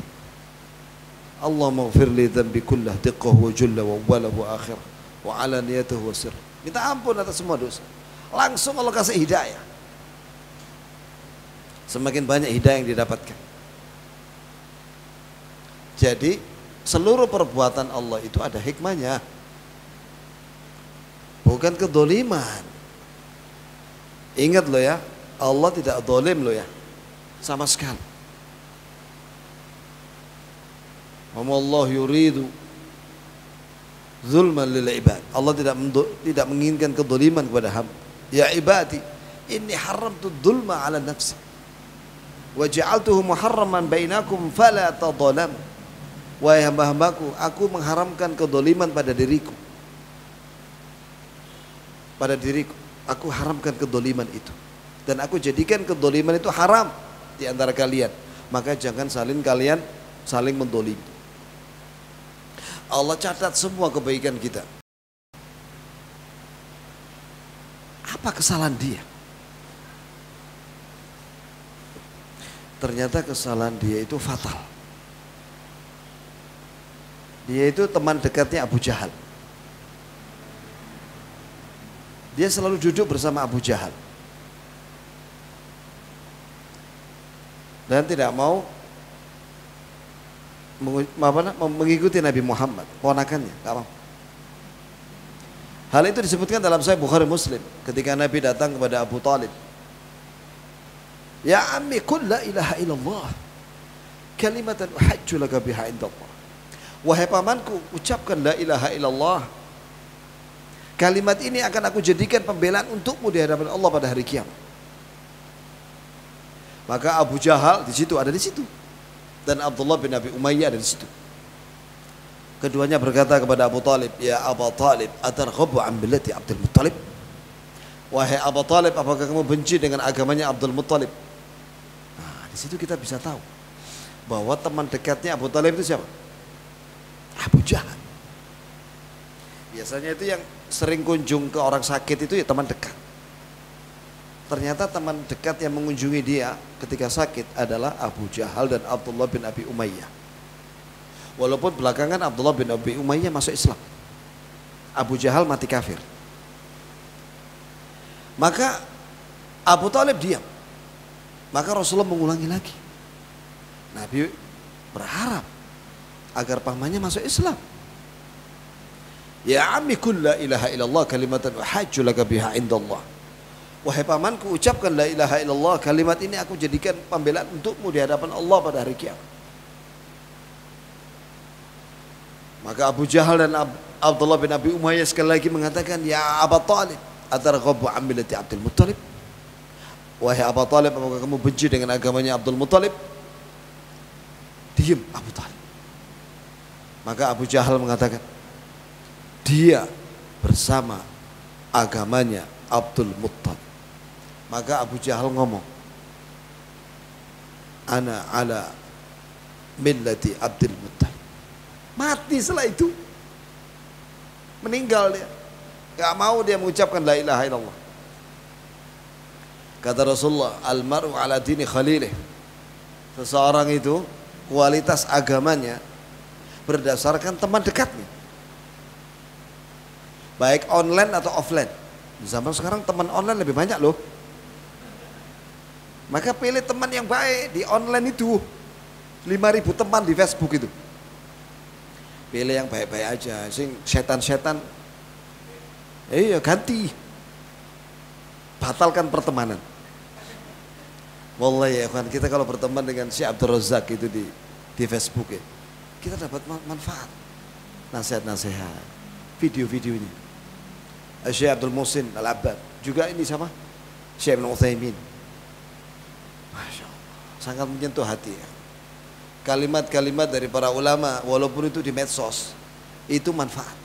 Allahumma ighfir li dhanbi kullah diqqahu wa julla wa awwalahu wa akhirah wa alaniyatuhu wa sirr. Minta ampun atas semua dosa. Langsung Allah kasih hidayah. Semakin banyak hidayah yang didapatkan. Jadi Seluruh perbuatan Allah itu ada hikmahnya. Bukan kedoliman. Ingat lo ya, Allah tidak dolim lo ya, sama sekali. Wallahu yuridu zulman lil ibad. Allah tidak menginginkan kedoliman kepada hamba. Ya ibadi, inni haramtu dzulma ala nafsi wa ja'altuhu muharraman bainakum fala tadzalamu. Wahai hamba-hambaku, aku mengharamkan kedoliman pada diriku. Pada diriku, aku haramkan kedoliman itu. Dan aku jadikan kedoliman itu haram di antara kalian. Maka jangan kalian saling mendolimi. Allah catat semua kebaikan kita. Apa kesalahan dia? Ternyata kesalahan dia itu fatal. Dia itu teman dekatnya Abu Jahal. Dia selalu duduk bersama Abu Jahal. Dan tidak mau mengikuti Nabi Muhammad, ponakannya, enggak mau. Hal itu disebutkan dalam Sahih Bukhari Muslim ketika Nabi datang kepada Abu Talib. Ya ammi qul la ilaha illallah kalimatan uhajju laka biha indallah. Wahai pamanku, ucapkan la ilaha illallah. Kalimat ini akan aku jadikan pembelaan untukmu di hadapan Allah pada hari kiamat. Maka Abu Jahal ada di situ. Dan Abdullah bin Abi Umayyah ada di situ. Keduanya berkata kepada Abu Talib, ya Abu Talib, atarghabu an millati Abdul Muttalib? Wahai Abu Talib, apakah kamu benci dengan agamanya Abdul Muttalib? Nah, di situ kita bisa tahu bahwa teman dekatnya Abu Talib itu siapa? Abu Jahal. Biasanya itu yang sering kunjung ke orang sakit itu ya teman dekat. Ternyata teman dekat yang mengunjungi dia ketika sakit adalah Abu Jahal dan Abdullah bin Abi Umayyah. Walaupun belakangan Abdullah bin Abi Umayyah masuk Islam, Abu Jahal mati kafir. Maka Abu Talib diam. Maka Rasulullah mengulangi lagi. Nabi berharap agar pamannya masuk Islam. Ya ammi qul la ilaha illallah kalimatan uhajju laka biha indallah. Wahai pamanku, ucapkan la ilaha illallah, kalimat ini aku jadikan pembelaan untukmu di hadapan Allah pada hari kiamat. Maka Abu Jahal dan Abdullah bin Abi Umayyah sekali lagi mengatakan, ya Abu Talib, atarghabu an millati Abdul Muttalib? Wahai Abu Talib, apakah kamu benci dengan agamanya Abdul Muttalib? Diam Abu Talib. Maka Abu Jahal mengatakan, dia bersama agamanya Abdul Muttalib. Maka Abu Jahal ngomong, ana ala millati Abdul Muttalib. Mati setelah itu, meninggal dia, gak mau dia mengucapkan la ilaha illallah. Kata Rasulullah, almaru ala dini khalilih. Seseorang itu kualitas agamanya berdasarkan teman dekatnya, baik online atau offline. Di zaman sekarang teman online lebih banyak loh. Maka pilih teman yang baik di online itu. 5.000 teman di Facebook itu. Pilih yang baik-baik aja. Sing setan-setan, iya ganti. Batalkan pertemanan. Wallahi ya kan, kita kalau berteman dengan Syekh Abdul Razak itu di Facebook ya, kita dapat manfaat, nasihat-nasihat, video-videonya. Syekh Abdul Muhsin Al-Abbad juga ini sama Syekh Ibn Utsaimin. Masya Allah, sangat menyentuh hati ya. Kalimat-kalimat dari para ulama walaupun itu di medsos itu manfaat.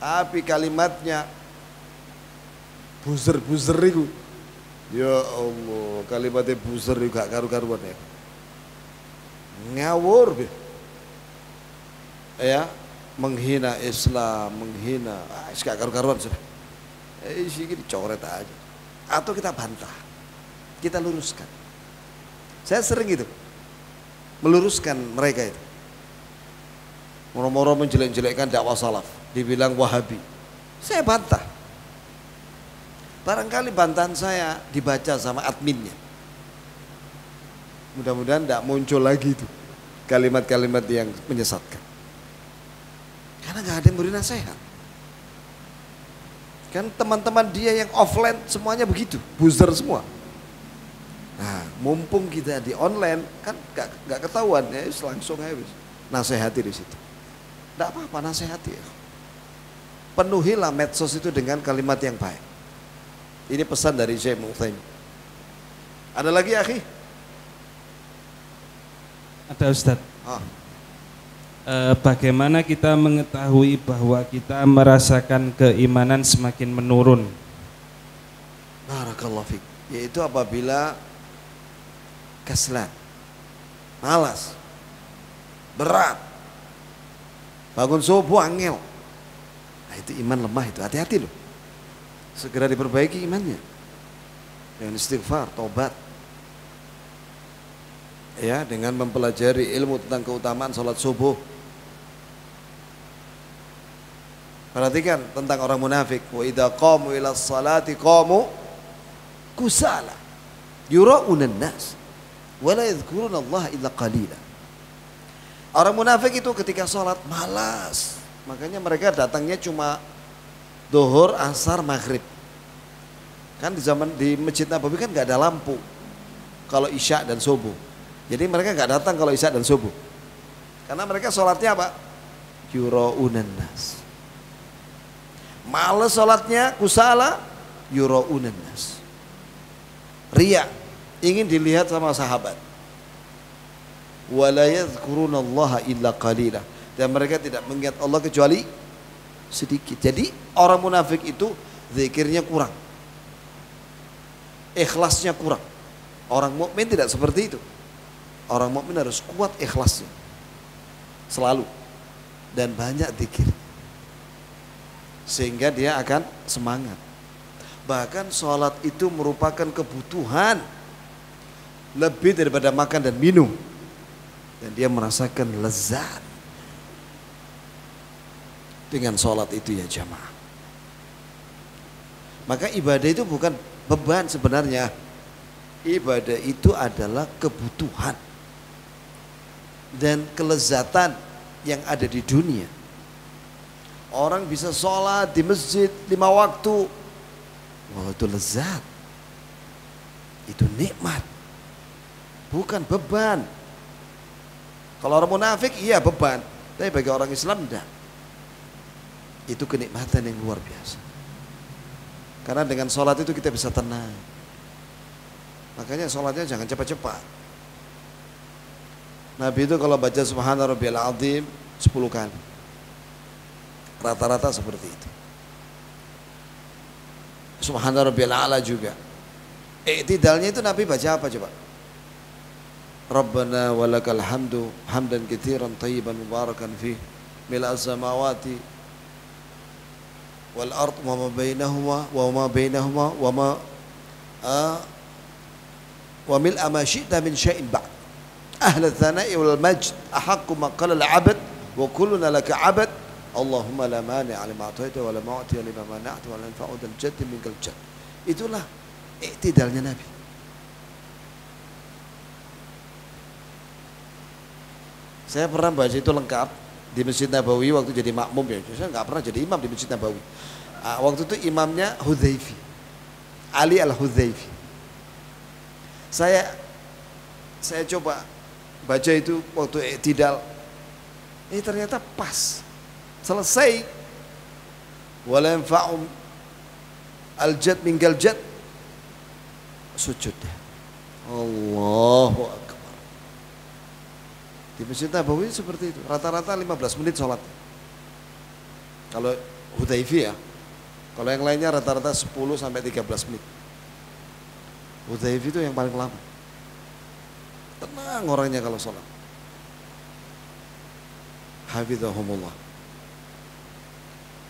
Tapi kalimatnya buzzer-buzzer itu, ya Allah, kalimatnya buzzer juga karu-karuan ya. Ngawur ya, menghina Islam, menghina, gak karu-karuan sudah. Sih dicoret aja. Atau kita bantah, kita luruskan. Saya sering gitu, meluruskan mereka itu. Moro-moro menjelek-jelekkan dakwah salaf, dibilang Wahabi. Saya bantah. Barangkali bantahan saya dibaca sama adminnya. Mudah-mudahan tidak muncul lagi itu kalimat-kalimat yang menyesatkan. Karena nggak ada yang beri nasihat. Kan teman-teman dia yang offline semuanya begitu, buzzer semua. Nah, mumpung kita di online kan nggak ketahuan ya, langsung habis. Nasihati di situ. Nggak apa-apa, nasihati. Penuhilah medsos itu dengan kalimat yang baik. Ini pesan dari Syekh Mu'taimin. Ada lagi, akhi? Ada, Ustadz. Bagaimana kita mengetahui bahwa kita merasakan keimanan semakin menurun? Barakallahu fiik. Yaitu apabila keslan, malas, berat, bangun subuh angel. Nah, itu iman lemah itu, hati-hati loh. Segera diperbaiki imannya dengan istighfar, tobat. Ya, dengan mempelajari ilmu tentang keutamaan sholat subuh. Perhatikan tentang orang munafik. Wa idza qamu ila sholati qamu kusala yura'unan nas wa la yadhkuruna Allah illa qalila. Orang munafik itu ketika sholat malas. Makanya mereka datangnya cuma zuhur, asar, maghrib. Kan di Masjid Nabawi kan nggak ada lampu kalau isya dan subuh. Jadi mereka nggak datang kalau isya dan subuh. Karena mereka sholatnya apa? Yura'unan nas. Males sholatnya, kusala, yura'unan nas. Riya, ingin dilihat sama sahabat. Wa la yadhkurunallaha illa qalila. Dan mereka tidak mengingat Allah kecuali sedikit. Jadi orang munafik itu zikirnya kurang, ikhlasnya kurang. Orang mukmin tidak seperti itu. Orang mukmin harus kuat ikhlasnya selalu dan banyak zikir sehingga dia akan semangat. Bahkan sholat itu merupakan kebutuhan lebih daripada makan dan minum, dan dia merasakan lezat dengan sholat itu ya jamaah. Maka ibadah itu bukan beban sebenarnya. Ibadah itu adalah kebutuhan dan kelezatan yang ada di dunia. Orang bisa sholat di masjid 5 waktu. Wah, itu lezat. Itu nikmat. Bukan beban. Kalau orang munafik iya beban, tapi bagi orang Islam enggak. Itu kenikmatan yang luar biasa. Karena dengan sholat itu kita bisa tenang. Makanya sholatnya jangan cepat-cepat. Nabi itu kalau baca subhana rabbiyal azim 10 kali. Rata-rata seperti itu. Subhana rabbiyal a'la juga. I'tidalnya itu Nabi baca apa coba? Rabbana walakal hamdu hamdan katsiran thayyiban mubarakan fih mil'a samawati wal ard wa ma bainahuma wa mil'a ma syi'ta min syai'in ba'd. Ahla tsana'i wal majd ahaqqu ma qala al 'abd wa kulluna laka 'abd. Allahumma la mani'a lima a'taita wa la mu'tiya lima mana'ta wa la yanfa'u dzal jaddi minkal jadd. Itulah i'tidalnya Nabi. Saya pernah baca itu lengkap di Masjid Nabawi waktu jadi makmum ya. Saya nggak pernah jadi imam di Masjid Nabawi. Waktu itu imamnya Hudzaifi, Ali al-Hudzaifi. Saya coba baca itu waktu i'tidal. Ini ternyata pas. Selesai. Wala yanfa'u al-jad mingal jad. Sujud. Allahu akbar. Di Masjid Nabawi seperti itu. Rata-rata 15 menit sholat. Kalau Hudzaifi ya. Kalau yang lainnya rata-rata 10 sampai 13 menit. Hudzaifi itu yang paling lama. Tenang orangnya kalau sholat. Hafizahumullah.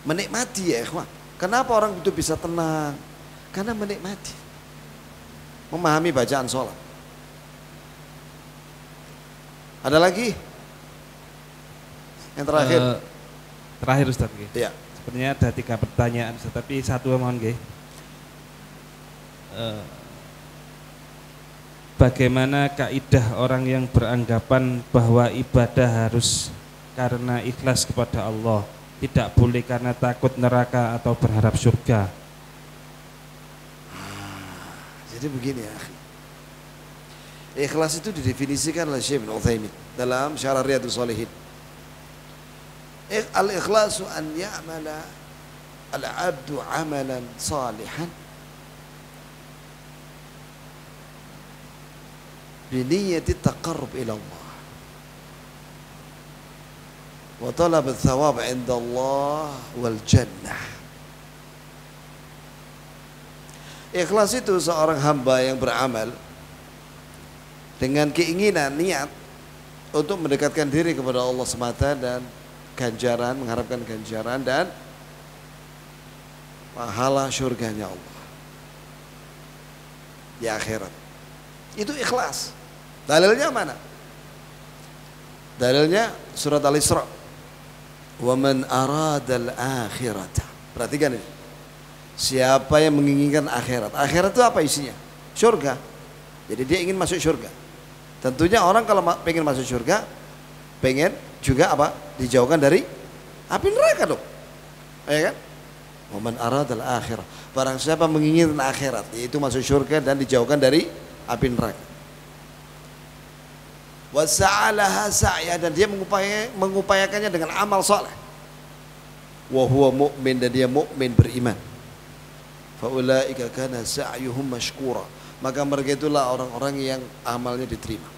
Menikmati ya ikhwan. Kenapa orang itu bisa tenang? Karena menikmati. Memahami bacaan sholat. Ada lagi? Yang terakhir. Terakhir Ustaz. Iya. Sebenarnya ada 3 pertanyaan, tapi satu mohon nggih. bagaimana kaidah orang yang beranggapan bahwa ibadah harus karena ikhlas kepada Allah, tidak boleh karena takut neraka atau berharap surga? Jadi begini ya, ikhlas itu didefinisikan oleh Syekh bin Utsaimin dalam Syarah Riyadhus Shalihin. Al-ikhlasu an ya'mala al-'abdu 'amalan salihan bi niyyati taqarrub ila Allah wa talab ats-thawab 'inda Allah wal jannah. Ikhlas itu seorang hamba yang beramal dengan keinginan, niat untuk mendekatkan diri kepada Allah semata dan ganjaran, mengharapkan ganjaran dan pahala surganya Allah di akhirat. Itu ikhlas. Dalilnya mana? Dalilnya surat Al-Isra. Wa man aradal akhirata. Perhatikan ini. Siapa yang menginginkan akhirat. Akhirat itu apa isinya? Surga. Jadi dia ingin masuk surga. Tentunya orang kalau pengen masuk surga, pengen juga apa? Dijauhkan dari api neraka dong. Ya kan? Wa man aradal akhirah. Barang siapa menginginkan akhirat, yaitu masuk surga dan dijauhkan dari api neraka. Wa sa'alaha sa'ya, dan dia mengupayakannya dengan amal saleh. Wa huwa mu'min, dan dia mukmin beriman. Fa ulaika kana sa'yuhum mashkura. Maka mereka itulah orang-orang yang amalnya diterima.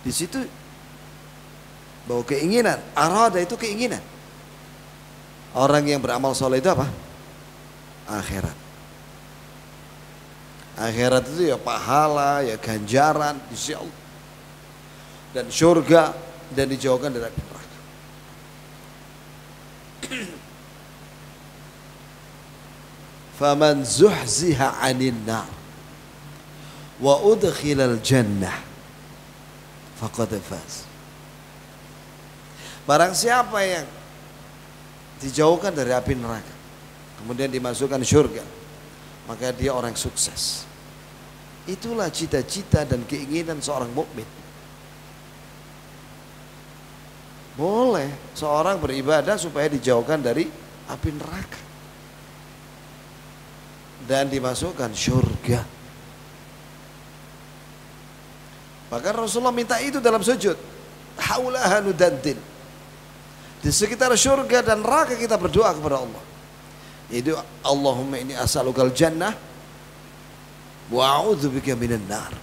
Di situ bahwa keinginan, arada itu keinginan. Orang yang beramal soleh itu apa? Akhirat. Akhirat itu ya pahala, ya ganjaran di sisi Allah, dan surga, dan dijauhkan dari neraka. Faman zuhziha 'anil nar wa udkhilal jannah faqad faz. Barang siapa yang dijauhkan dari api neraka, kemudian dimasukkan surga, maka dia orang sukses. Itulah cita-cita dan keinginan seorang mukmin. Boleh seorang beribadah supaya dijauhkan dari api neraka dan dimasukkan surga. Bahkan Rasulullah minta itu dalam sujud. Haulaha nudaddin. Di sekitar surga dan neraka kita berdoa kepada Allah. Itu Allahumma inni as'alukal jannah wa a'udzubika minan nar.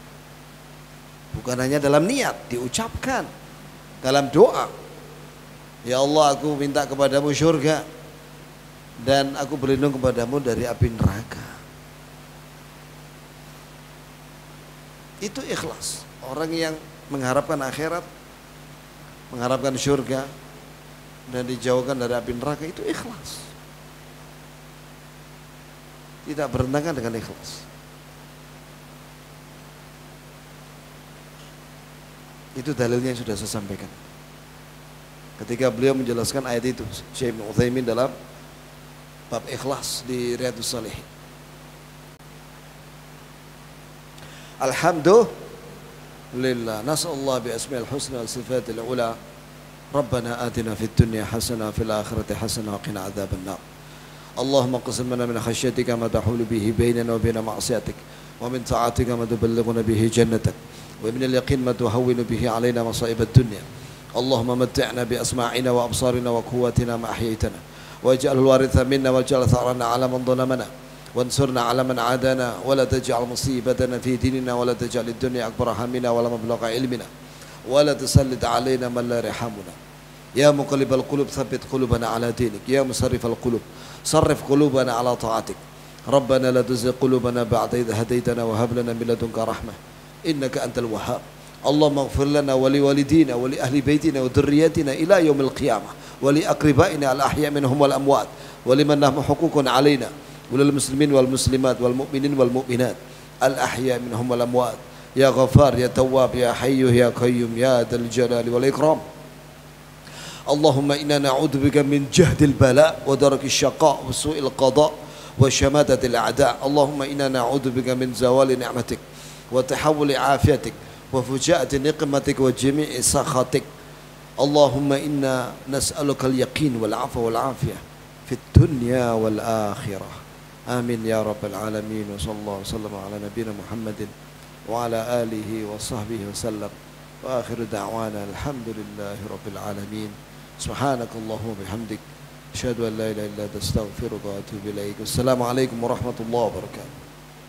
Bukan hanya dalam niat, diucapkan dalam doa. Ya Allah, aku minta kepadamu surga dan aku berlindung kepadamu dari api neraka. Itu ikhlas. Orang yang mengharapkan akhirat, mengharapkan surga, dan dijauhkan dari api neraka, itu ikhlas. Tidak bertentangan dengan ikhlas. Itu dalilnya yang sudah saya sampaikan ketika beliau menjelaskan ayat itu, Syekh bin Utsaimin dalam bab ikhlas di Riyadhus Shalihin. Alhamdulillah, nas'alullah bi asma'il husna wa sifatil ula. Rabbana atina fid dunya hasanah wa fil akhirati hasanah wa qina adzaban nar. Allahumma qsim lana min khashyatika ma tahulu bihi bainana wa baina ma'siyatik, wa min ta'atika ma tuballighuna bihi jannatak, wa min al-yaqin ma tuhawwinu bihi alaina masa'ib ad-dunya. Allahumma matti'na bi asma'ina wa absarina wa quwwatina ma ahyaytana waj'alhu al-waritha minna waj'al tharana 'ala man dhalamana وانصرنا على من عادانا ولا تجعل مصيبتنا في ديننا ولا تجعل الدنيا أكبر همنا ولا مبلغ علمنا ولا تسلط علينا من لا يرحمنا. يا مقلب القلوب ثبت قلوبنا على دينك. يا مصرف القلوب صرف قلوبنا على طاعتك. ربنا لا تزغ قلوبنا بعد إذ هديتنا وهب لنا من لدنك رحمة إنك أنت الوهاب. اللهم اغفر لنا ولوالدينا ولأهل بيتنا وذريتنا إلى يوم القيامة ولأقربائنا الأحياء منهم والأموات ولمن لهم حقوق علينا وللمسلمين والمسلمات والمؤمنين والمؤمنات الأحياء منهم والأموات. يا غفار يا تواب يا حي يا قيوم يا ذا الجلال والإكرام. اللهم إنا نعوذ بك من جهد البلاء ودرك الشقاء وسوء القضاء وشماتة الأعداء. اللهم إنا نعوذ بك من زوال نعمتك وتحول عافيتك وفجاءة نقمتك وجميع سخطك. اللهم إنا نسألك اليقين والعفو والعافية في الدنيا والآخرة. آمين يا رب العالمين. وصلى الله وسلم على نبينا محمد وعلى آله وصحبه وسلم. وآخر دعوانا الحمد لله رب العالمين. سبحانك اللهم وبحمدك أشهد أن لا إله إلا أنت أستغفرك وأتوب إليك. والسلام عليكم ورحمة الله وبركاته.